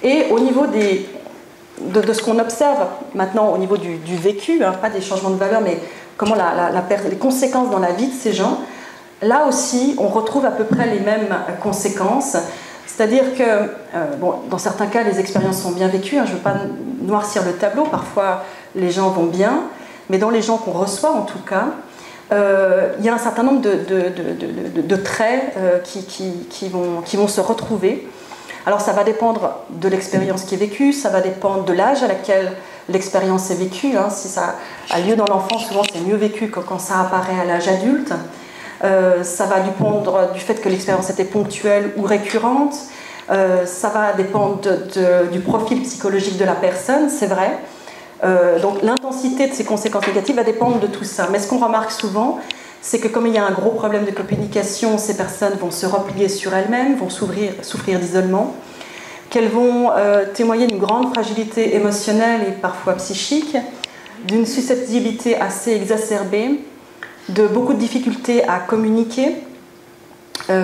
Et au niveau de ce qu'on observe maintenant au niveau du vécu, hein, pas des changements de valeur, mais comment les conséquences dans la vie de ces gens, là aussi, on retrouve à peu près les mêmes conséquences. C'est-à-dire que, dans certains cas, les expériences sont bien vécues, hein, je ne veux pas noircir le tableau, parfois les gens vont bien, mais dans les gens qu'on reçoit en tout cas, il y a un certain nombre de traits qui vont se retrouver. Alors ça va dépendre de l'expérience qui est vécue, ça va dépendre de l'âge à laquelle l'expérience est vécue. Hein. Si ça a lieu dans l'enfance, souvent c'est mieux vécu que quand ça apparaît à l'âge adulte. Ça va dépendre du fait que l'expérience était ponctuelle ou récurrente. Ça va dépendre du profil psychologique de la personne, c'est vrai. Donc l'intensité de ces conséquences négatives va dépendre de tout ça. Mais ce qu'on remarque souvent, c'est que comme il y a un gros problème de communication, ces personnes vont se replier sur elles-mêmes, vont souffrir d'isolement, qu'elles vont témoigner d'une grande fragilité émotionnelle et parfois psychique, d'une susceptibilité assez exacerbée, de beaucoup de difficultés à communiquer,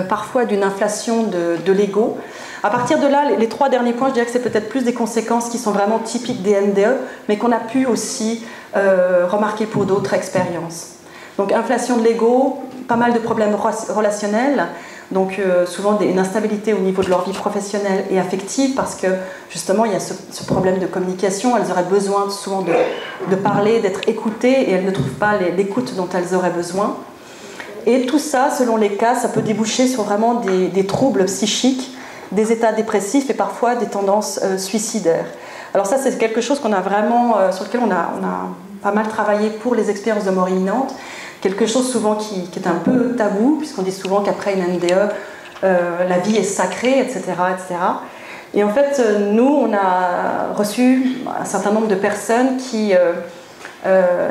parfois d'une inflation de l'ego. À partir de là, les 3 derniers points, je dirais que c'est peut-être plus des conséquences qui sont vraiment typiques des NDE, mais qu'on a pu aussi remarquer pour d'autres expériences. Donc inflation de l'ego, pas mal de problèmes relationnels, Donc souvent une instabilité au niveau de leur vie professionnelle et affective parce que justement il y a ce problème de communication. Elles auraient besoin souvent de parler, d'être écoutées et elles ne trouvent pas l'écoute dont elles auraient besoin. Et tout ça, selon les cas, ça peut déboucher sur vraiment des troubles psychiques, des états dépressifs et parfois des tendances suicidaires. Alors ça, c'est quelque chose qu'on a vraiment, sur lequel on a pas mal travaillé pour les expériences de mort imminente. Quelque chose souvent qui est un peu tabou, puisqu'on dit souvent qu'après une NDE, la vie est sacrée, etc., etc. Et en fait, nous, on a reçu un certain nombre de personnes qui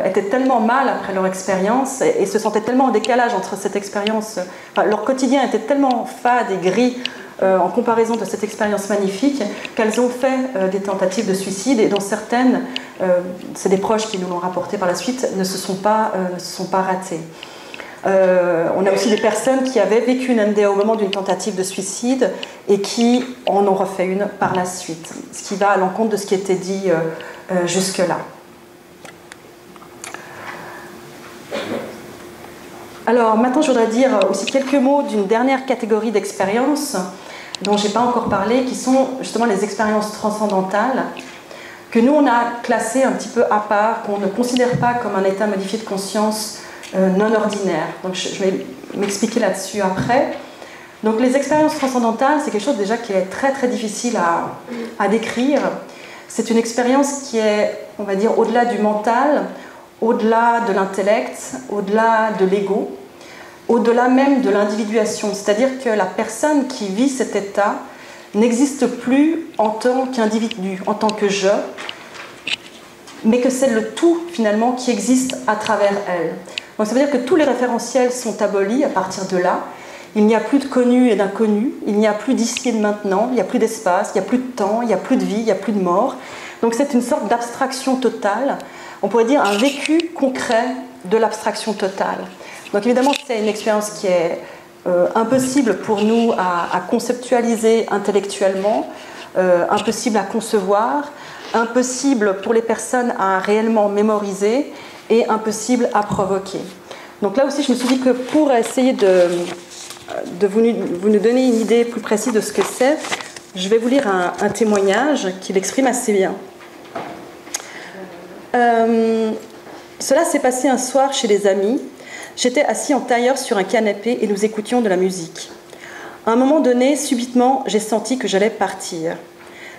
étaient tellement mal après leur expérience et se sentaient tellement en décalage entre cette expérience, enfin, leur quotidien était tellement fade et gris en comparaison de cette expérience magnifique qu'elles ont fait des tentatives de suicide et dont certaines, c'est des proches qui nous l'ont rapporté par la suite, ne se sont pas ratées. On a aussi des personnes qui avaient vécu une NDE au moment d'une tentative de suicide et qui en ont refait une par la suite, ce qui va à l'encontre de ce qui était dit jusque-là. Alors maintenant, je voudrais dire aussi quelques mots d'une dernière catégorie d'expériences dont je n'ai pas encore parlé, qui sont justement les expériences transcendantales, que nous, on a classées un petit peu à part, qu'on ne considère pas comme un état modifié de conscience non ordinaire. Donc je vais m'expliquer là-dessus après. Donc les expériences transcendantales, c'est quelque chose déjà qui est très très difficile à décrire. C'est une expérience qui est, on va dire, au-delà du mental, au-delà de l'intellect, au-delà de l'ego, au-delà même de l'individuation. C'est-à-dire que la personne qui vit cet état n'existe plus en tant qu'individu, en tant que je, mais que c'est le tout finalement qui existe à travers elle. Donc ça veut dire que tous les référentiels sont abolis à partir de là. Il n'y a plus de connu et d'inconnu, il n'y a plus d'ici et de maintenant, il n'y a plus d'espace, il n'y a plus de temps, il n'y a plus de vie, il n'y a plus de mort. Donc c'est une sorte d'abstraction totale, on pourrait dire un vécu concret de l'abstraction totale. Donc évidemment, c'est une expérience qui est impossible pour nous à conceptualiser intellectuellement, impossible à concevoir, impossible pour les personnes à réellement mémoriser et impossible à provoquer. Donc là aussi, je me suis dit que pour essayer de vous nous donner une idée plus précise de ce que c'est, je vais vous lire un témoignage qui l'exprime assez bien. Cela s'est passé un soir chez des amis. J'étais assis en tailleur sur un canapé et nous écoutions de la musique. À un moment donné, subitement, j'ai senti que j'allais partir.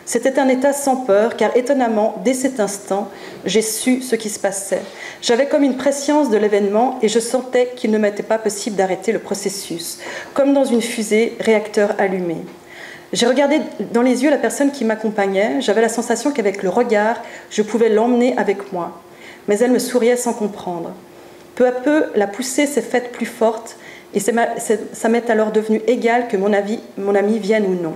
C'était un état sans peur, car étonnamment, dès cet instant, j'ai su ce qui se passait. J'avais comme une prescience de l'événement et je sentais qu'il ne m'était pas possible d'arrêter le processus, comme dans une fusée, réacteur allumé. J'ai regardé dans les yeux la personne qui m'accompagnait. J'avais la sensation qu'avec le regard, je pouvais l'emmener avec moi. Mais elle me souriait sans comprendre. Peu à peu, la poussée s'est faite plus forte et ça m'est alors devenu égal que mon ami vienne ou non.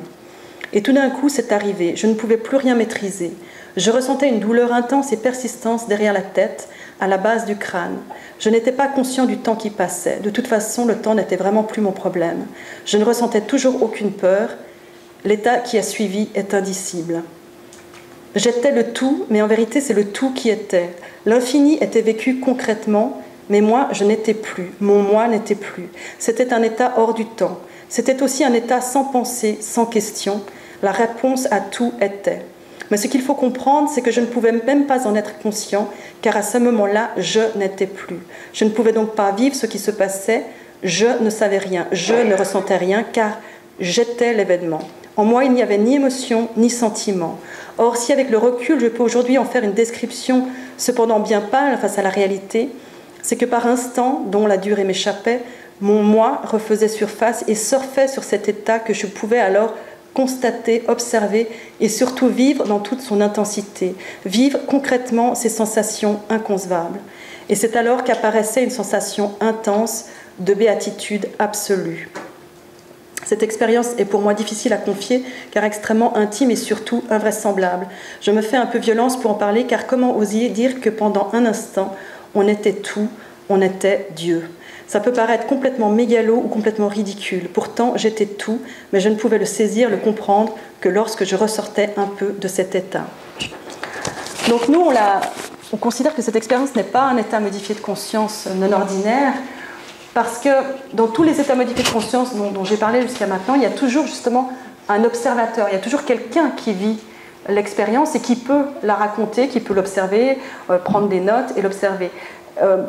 Et tout d'un coup, c'est arrivé. Je ne pouvais plus rien maîtriser. Je ressentais une douleur intense et persistante derrière la tête, à la base du crâne. Je n'étais pas conscient du temps qui passait. De toute façon, le temps n'était vraiment plus mon problème. Je ne ressentais toujours aucune peur. L'état qui a suivi est indicible. J'étais le tout, mais en vérité, c'est le tout qui était. L'infini était vécu concrètement, mais moi, je n'étais plus. Mon moi n'était plus. C'était un état hors du temps. C'était aussi un état sans pensée, sans question. La réponse à tout était. Mais ce qu'il faut comprendre, c'est que je ne pouvais même pas en être conscient, car à ce moment-là, je n'étais plus. Je ne pouvais donc pas vivre ce qui se passait. Je ne savais rien. Je ne ressentais rien, car j'étais l'événement. En moi, il n'y avait ni émotion, ni sentiment. Or, si avec le recul, je peux aujourd'hui en faire une description, cependant bien pâle face à la réalité, c'est que par instant, dont la durée m'échappait, mon moi refaisait surface et surfait sur cet état que je pouvais alors constater, observer et surtout vivre dans toute son intensité, vivre concrètement ces sensations inconcevables. Et c'est alors qu'apparaissait une sensation intense de béatitude absolue. Cette expérience est pour moi difficile à confier, car extrêmement intime et surtout invraisemblable. Je me fais un peu violence pour en parler, car comment oser dire que pendant un instant, on était tout, on était Dieu. Ça peut paraître complètement mégalo ou complètement ridicule. Pourtant, j'étais tout, mais je ne pouvais le saisir, le comprendre que lorsque je ressortais un peu de cet état. Donc nous, on considère que cette expérience n'est pas un état modifié de conscience non ordinaire. Parce que dans tous les états modifiés de conscience dont j'ai parlé jusqu'à maintenant, il y a toujours justement un observateur, il y a toujours quelqu'un qui vit l'expérience et qui peut la raconter, qui peut l'observer, prendre des notes et l'observer.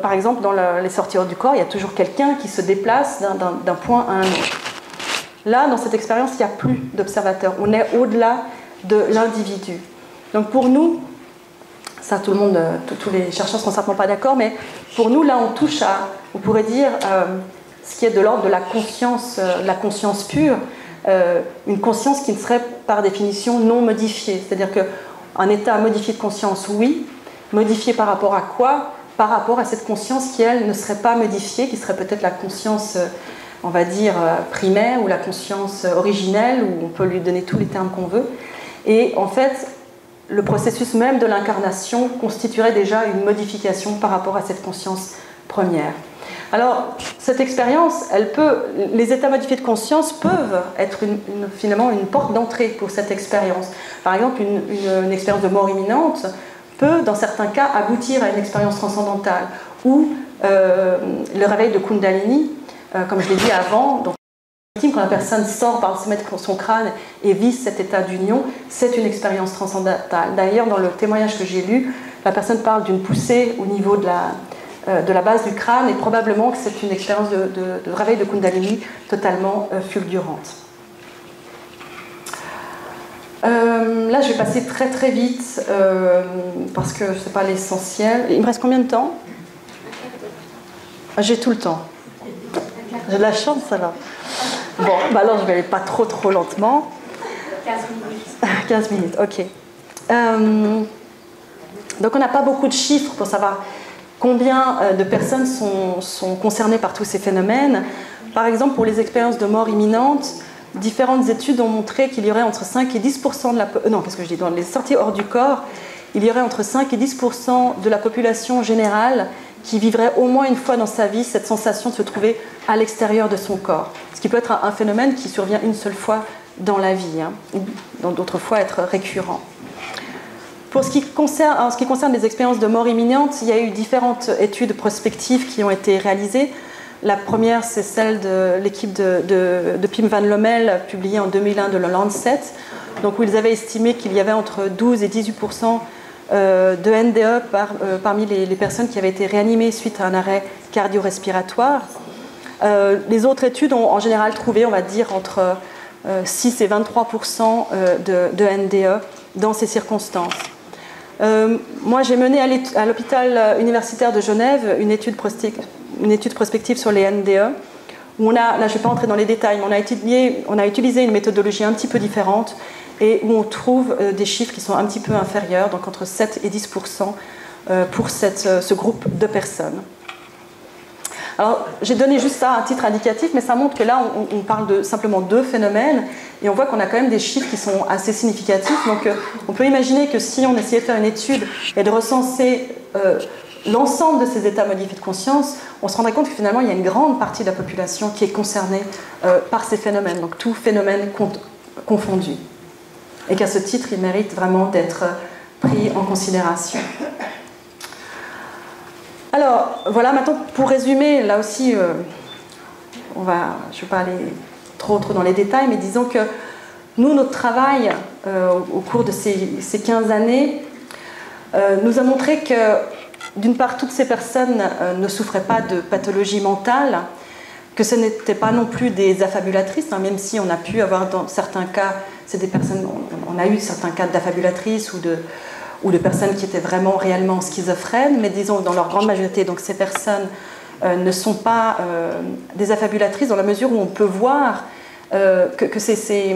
Par exemple, dans les sorties hors du corps, il y a toujours quelqu'un qui se déplace d'un point à un autre. Là, dans cette expérience, il n'y a plus d'observateur. On est au-delà de l'individu. Donc pour nous, ça tout le monde, tous les chercheurs ne seront certainement pas d'accord, mais pour nous, là, on touche à, on pourrait dire, ce qui est de l'ordre de la conscience pure, une conscience qui ne serait par définition non modifiée. C'est-à-dire qu'un état modifié de conscience, oui, modifié par rapport à quoi? Par rapport à cette conscience qui, elle, ne serait pas modifiée, qui serait peut-être la conscience, on va dire, primaire ou la conscience originelle, où on peut lui donner tous les termes qu'on veut. Et en fait, le processus même de l'incarnation constituerait déjà une modification par rapport à cette conscience première. Alors, cette expérience, les états modifiés de conscience peuvent être finalement une porte d'entrée pour cette expérience. Par exemple, une expérience de mort imminente peut, dans certains cas, aboutir à une expérience transcendantale, ou le réveil de Kundalini, comme je l'ai dit avant, donc, quand la personne sort par le sommet de son crâne et vit cet état d'union, c'est une expérience transcendantale. D'ailleurs, dans le témoignage que j'ai lu, la personne parle d'une poussée au niveau de la base du crâne, et probablement que c'est une expérience de réveil de Kundalini totalement fulgurante. Là, je vais passer très très vite, parce que ce n'est pas l'essentiel. Il me reste combien de temps? J'ai tout le temps. J'ai de la chance, alors. Bon, bah alors je vais aller pas trop lentement. 15 minutes. 15 minutes, ok. Donc on n'a pas beaucoup de chiffres pour savoir combien de personnes sont concernées par tous ces phénomènes. Par exemple, pour les expériences de mort imminente, différentes études ont montré qu'il y aurait entre 5 et 10% de la... Non, qu'est-ce que je dis? Dans les sorties hors du corps, il y aurait entre 5 et 10% de la population générale qui vivrait au moins une fois dans sa vie cette sensation de se trouver à l'extérieur de son corps. Ce qui peut être un phénomène qui survient une seule fois dans la vie, ou dans d'autres fois être récurrent. En ce qui concerne les expériences de mort imminente, il y a eu différentes études prospectives qui ont été réalisées. La première, c'est celle de l'équipe de Pim van Lommel, publiée en 2001 de le Lancet, donc où ils avaient estimé qu'il y avait entre 12 et 18% de NDE parmi les personnes qui avaient été réanimées suite à un arrêt cardio-respiratoire. Les autres études ont en général trouvé, on va dire, entre 6 et 23% de NDE dans ces circonstances. Moi, j'ai mené à l'hôpital universitaire de Genève une étude prospective sur les NDE, où là je ne vais pas entrer dans les détails, mais on a utilisé une méthodologie un petit peu différente, et où on trouve des chiffres qui sont un petit peu inférieurs, donc entre 7 et 10% pour ce groupe de personnes. Alors, j'ai donné juste ça à titre indicatif, mais ça montre que là, on parle de simplement deux phénomènes, et on voit qu'on a quand même des chiffres qui sont assez significatifs. Donc, on peut imaginer que si on essayait de faire une étude et de recenser l'ensemble de ces états modifiés de conscience, on se rendrait compte que finalement, il y a une grande partie de la population qui est concernée par ces phénomènes, donc tout phénomène confondu. Et qu'à ce titre, il mérite vraiment d'être pris en considération. Alors, voilà, maintenant, pour résumer, là aussi, je ne vais pas aller trop dans les détails, mais disons que nous, notre travail, au cours de ces 15 années, nous a montré que, d'une part, toutes ces personnes ne souffraient pas de pathologie mentale, que ce n'étaient pas non plus des affabulatrices, même si on a pu avoir dans certains cas, c'est des personnes, on a eu certains cas d'affabulatrices ou de personnes qui étaient vraiment réellement schizophrènes, mais disons dans leur grande majorité, donc ces personnes ne sont pas des affabulatrices dans la mesure où on peut voir que ces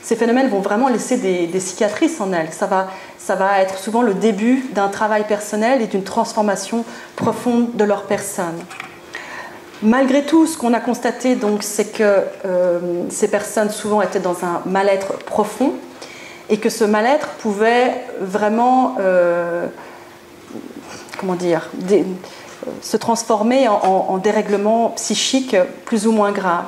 phénomènes vont vraiment laisser des cicatrices en elles. Ça va être souvent le début d'un travail personnel et d'une transformation profonde de leur personne. Malgré tout, ce qu'on a constaté, donc, c'est que ces personnes souvent étaient dans un mal-être profond, et que ce mal-être pouvait vraiment se transformer en dérèglement psychique plus ou moins grave.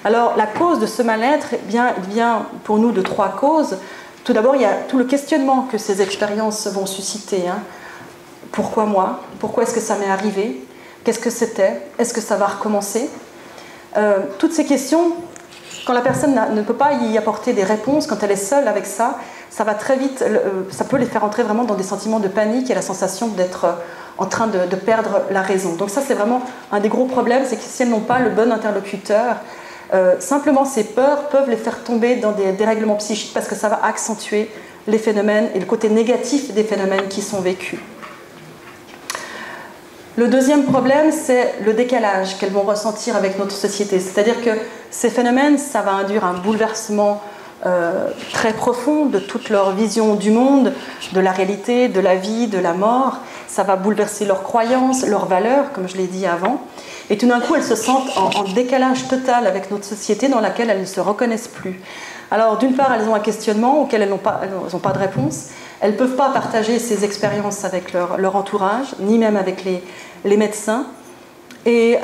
Alors la cause de ce mal-être, il vient pour nous de trois causes. Tout d'abord, il y a tout le questionnement que ces expériences vont susciter. Pourquoi moi? Pourquoi est-ce que ça m'est arrivé? Qu'est-ce que c'était? Est-ce que ça va recommencer? Toutes ces questions, quand la personne ne peut pas y apporter des réponses, quand elle est seule avec ça, ça va très vite, ça peut les faire entrer vraiment dans des sentiments de panique et la sensation d'être en train de perdre la raison. Donc ça, c'est vraiment un des gros problèmes, c'est que si elles n'ont pas le bon interlocuteur, simplement ces peurs peuvent les faire tomber dans des dérèglements psychiques parce que ça va accentuer les phénomènes et le côté négatif des phénomènes qui sont vécus. Le deuxième problème, c'est le décalage qu'elles vont ressentir avec notre société. C'est-à-dire que ces phénomènes, ça va induire un bouleversement très profond de toute leur vision du monde, de la réalité, de la vie, de la mort. Ça va bouleverser leurs croyances, leurs valeurs, comme je l'ai dit avant. Et tout d'un coup, elles se sentent en décalage total avec notre société dans laquelle elles ne se reconnaissent plus. Alors, d'une part, elles ont un questionnement auquel elles n'ont pas de réponse. Elles ne peuvent pas partager ces expériences avec leur entourage, ni même avec les médecins. Et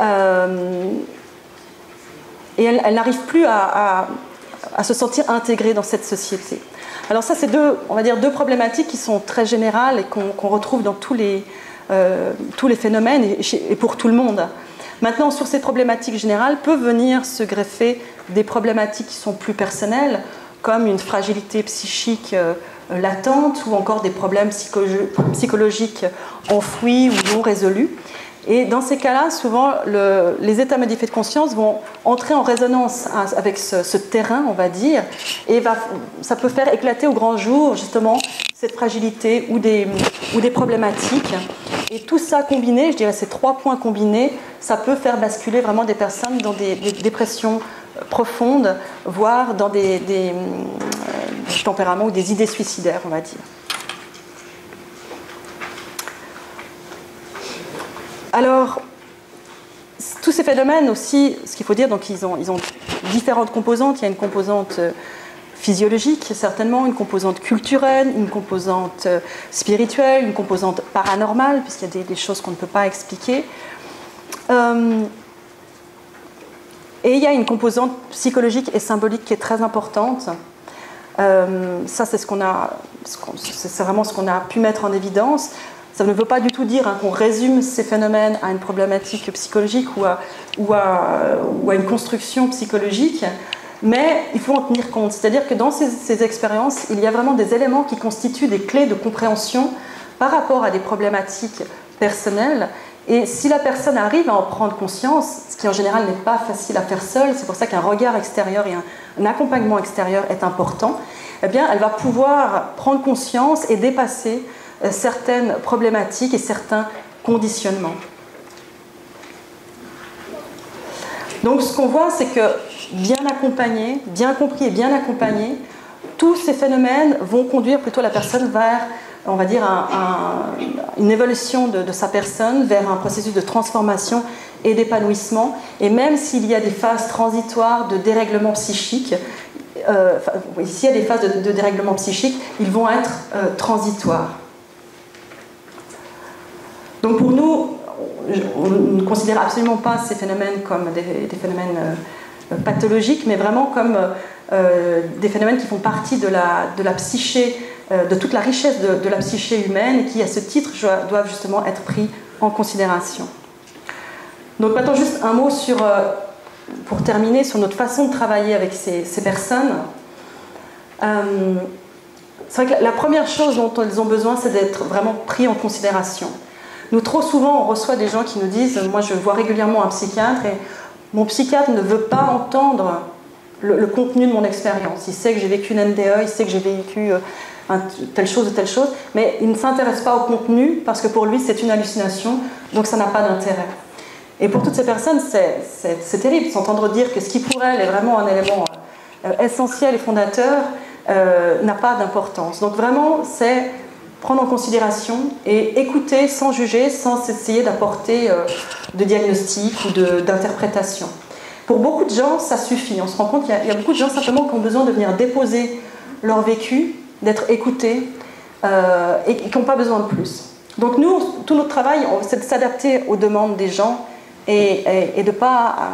elles n'arrivent plus à se sentir intégrées dans cette société. Alors ça, c'est deux problématiques qui sont très générales et qu'on retrouve dans tous les phénomènes et pour tout le monde. Maintenant, sur ces problématiques générales, peuvent venir se greffer des problématiques qui sont plus personnelles, comme une fragilité psychique latente ou encore des problèmes psychologiques enfouis ou non résolus. Et dans ces cas-là, souvent, les états modifiés de conscience vont entrer en résonance avec ce terrain, on va dire, et ça peut faire éclater au grand jour, justement, cette fragilité ou des problématiques. Et tout ça combiné, je dirais ces 3 points combinés, ça peut faire basculer vraiment des personnes dans des dépressions profondes, voire dans des tempéraments ou des idées suicidaires, on va dire. Alors, tous ces phénomènes aussi, ce qu'il faut dire, donc ils ont différentes composantes. Il y a une composante physiologique, certainement, une composante culturelle, une composante spirituelle, une composante paranormale, puisqu'il y a des choses qu'on ne peut pas expliquer. Et il y a une composante psychologique et symbolique qui est très importante. Ça, c'est vraiment ce qu'on a pu mettre en évidence. Ça ne veut pas du tout dire qu'on résume ces phénomènes à une problématique psychologique ou à une construction psychologique, mais il faut en tenir compte. C'est-à-dire que dans ces expériences, il y a vraiment des éléments qui constituent des clés de compréhension par rapport à des problématiques personnelles. Et si la personne arrive à en prendre conscience, ce qui en général n'est pas facile à faire seule, c'est pour ça qu'un regard extérieur et un accompagnement extérieur est important, eh bien, elle va pouvoir prendre conscience et dépasser certaines problématiques et certains conditionnements. Donc ce qu'on voit, c'est que bien accompagné, bien compris et bien accompagné, tous ces phénomènes vont conduire plutôt la personne vers, on va dire, une évolution de sa personne, vers un processus de transformation et d'épanouissement. Et même s'il y a des phases transitoires de dérèglement psychique, s'il y a des phases de dérèglement psychique, ils vont être transitoires. Donc pour nous, on ne considère absolument pas ces phénomènes comme des phénomènes pathologiques, mais vraiment comme des phénomènes qui font partie de la psyché, de toute la richesse de la psyché humaine et qui, à ce titre, doivent justement être pris en considération. Donc maintenant, juste un mot pour terminer, sur notre façon de travailler avec ces personnes. C'est vrai que la première chose dont elles ont besoin, c'est d'être vraiment pris en considération. Nous, trop souvent, on reçoit des gens qui nous disent « Moi, je vois régulièrement un psychiatre et mon psychiatre ne veut pas entendre le contenu de mon expérience. Il sait que j'ai vécu une NDE, il sait que j'ai vécu telle chose ou telle chose, mais il ne s'intéresse pas au contenu parce que pour lui, c'est une hallucination, donc ça n'a pas d'intérêt. » Et pour toutes ces personnes, c'est terrible s'entendre dire que ce qui pour elles est vraiment un élément essentiel et fondateur n'a pas d'importance. Donc vraiment, c'est prendre en considération et écouter sans juger, sans essayer d'apporter de diagnostic ou d'interprétation. Pour beaucoup de gens, ça suffit. On se rend compte qu'il y a beaucoup de gens simplement qui ont besoin de venir déposer leur vécu, d'être écoutés et qui n'ont pas besoin de plus. Donc nous, tout notre travail, c'est de s'adapter aux demandes des gens et de pas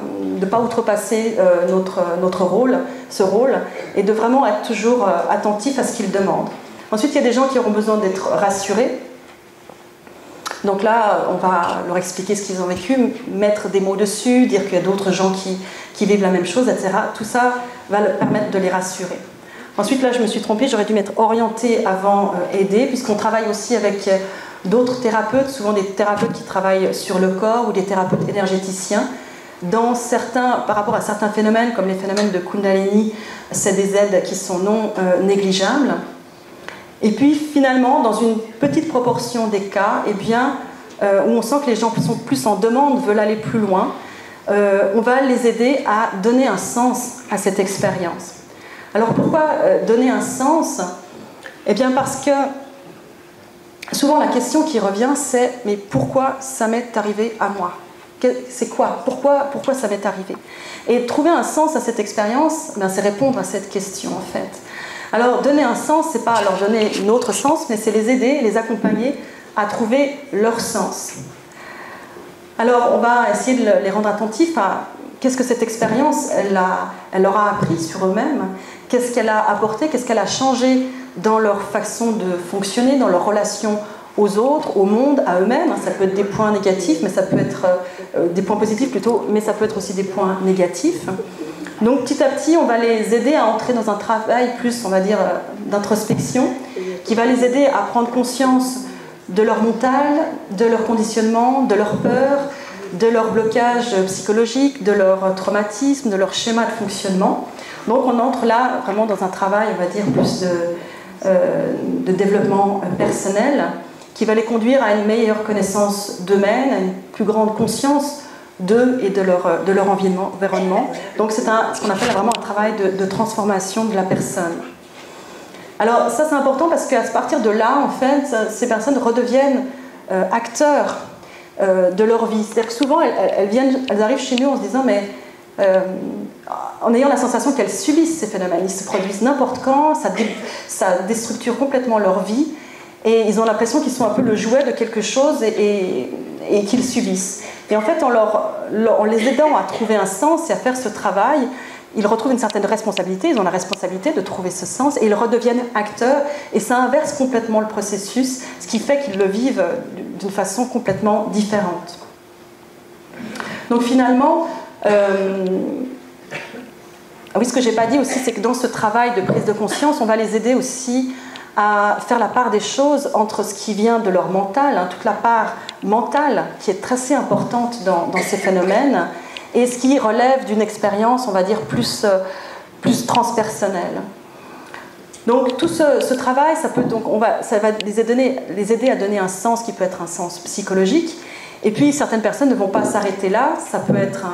outrepasser notre rôle, ce rôle, et de vraiment être toujours attentif à ce qu'ils demandent. Ensuite, il y a des gens qui auront besoin d'être rassurés. Donc là, on va leur expliquer ce qu'ils ont vécu, mettre des mots dessus, dire qu'il y a d'autres gens qui vivent la même chose, etc. Tout ça va leur permettre de les rassurer. Ensuite, là, je me suis trompée, j'aurais dû m'être orientée avant aider, puisqu'on travaille aussi avec d'autres thérapeutes, souvent des thérapeutes qui travaillent sur le corps ou des thérapeutes énergéticiens. Par rapport à certains phénomènes, comme les phénomènes de Kundalini, c'est des aides qui sont non négligeables. Et puis finalement, dans une petite proportion des cas, eh bien, où on sent que les gens sont plus en demande, veulent aller plus loin, on va les aider à donner un sens à cette expérience. Alors pourquoi donner un sens? Eh bien parce que souvent la question qui revient c'est « mais pourquoi ça m'est arrivé à moi ?» C'est quoi? Pourquoi ça m'est arrivé? Et trouver un sens à cette expérience, ben, c'est répondre à cette question en fait. Alors donner un sens, c'est pas leur donner un autre sens, mais c'est les aider, les accompagner à trouver leur sens. Alors on va essayer de les rendre attentifs à qu'est-ce que cette expérience elle leur a appris sur eux-mêmes, qu'est-ce qu'elle a apporté, qu'est-ce qu'elle a changé dans leur façon de fonctionner, dans leur relation aux autres, au monde, à eux-mêmes. Ça peut être des points négatifs, mais ça peut être des points positifs plutôt, mais ça peut être aussi des points négatifs. Donc petit à petit, on va les aider à entrer dans un travail plus, on va dire, d'introspection, qui va les aider à prendre conscience de leur mental, de leur conditionnement, de leur peur, de leur blocage psychologique, de leur traumatisme, de leur schéma de fonctionnement. Donc on entre là vraiment dans un travail, on va dire, plus de développement personnel, qui va les conduire à une meilleure connaissance d'eux-mêmes, à une plus grande conscience d'eux et de leur environnement. Donc c'est ce qu'on appelle vraiment un travail de transformation de la personne. Alors ça c'est important parce qu'à partir de là, en fait, ces personnes redeviennent acteurs de leur vie. C'est-à-dire que souvent elles arrivent chez nous en se disant mais en ayant la sensation qu'elles subissent ces phénomènes. Ils se produisent n'importe quand, ça déstructure complètement leur vie et ils ont l'impression qu'ils sont un peu le jouet de quelque chose et qu'ils subissent. Et en fait, en les aidant à trouver un sens et à faire ce travail, ils retrouvent une certaine responsabilité, ils ont la responsabilité de trouver ce sens et ils redeviennent acteurs et ça inverse complètement le processus, ce qui fait qu'ils le vivent d'une façon complètement différente. Donc finalement, oui, ce que je n'ai pas dit aussi, c'est que dans ce travail de prise de conscience, on va les aider aussi à faire la part des choses entre ce qui vient de leur mental, toute la part mentale qui est très importante dans ces phénomènes, et ce qui relève d'une expérience, on va dire, plus transpersonnelle. Donc tout ce travail, ça va les aider à donner un sens qui peut être un sens psychologique. Et puis certaines personnes ne vont pas s'arrêter là, ça peut être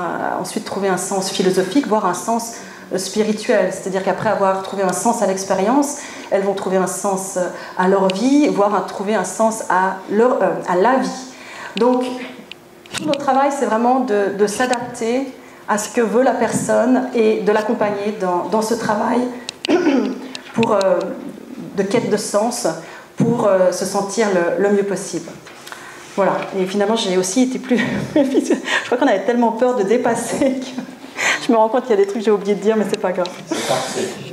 ensuite trouver un sens philosophique, voire un sens spirituel. C'est-à-dire qu'après avoir trouvé un sens à l'expérience, elles vont trouver un sens à leur vie, voire trouver un sens à la vie. Donc tout notre travail, c'est vraiment de s'adapter à ce que veut la personne et de l'accompagner dans ce travail de quête de sens pour se sentir le mieux possible. Voilà, et finalement j'ai aussi été plus... je crois qu'on avait tellement peur de dépasser que je me rends compte qu'il y a des trucs que j'ai oublié de dire, mais c'est pas grave. C'est parfait.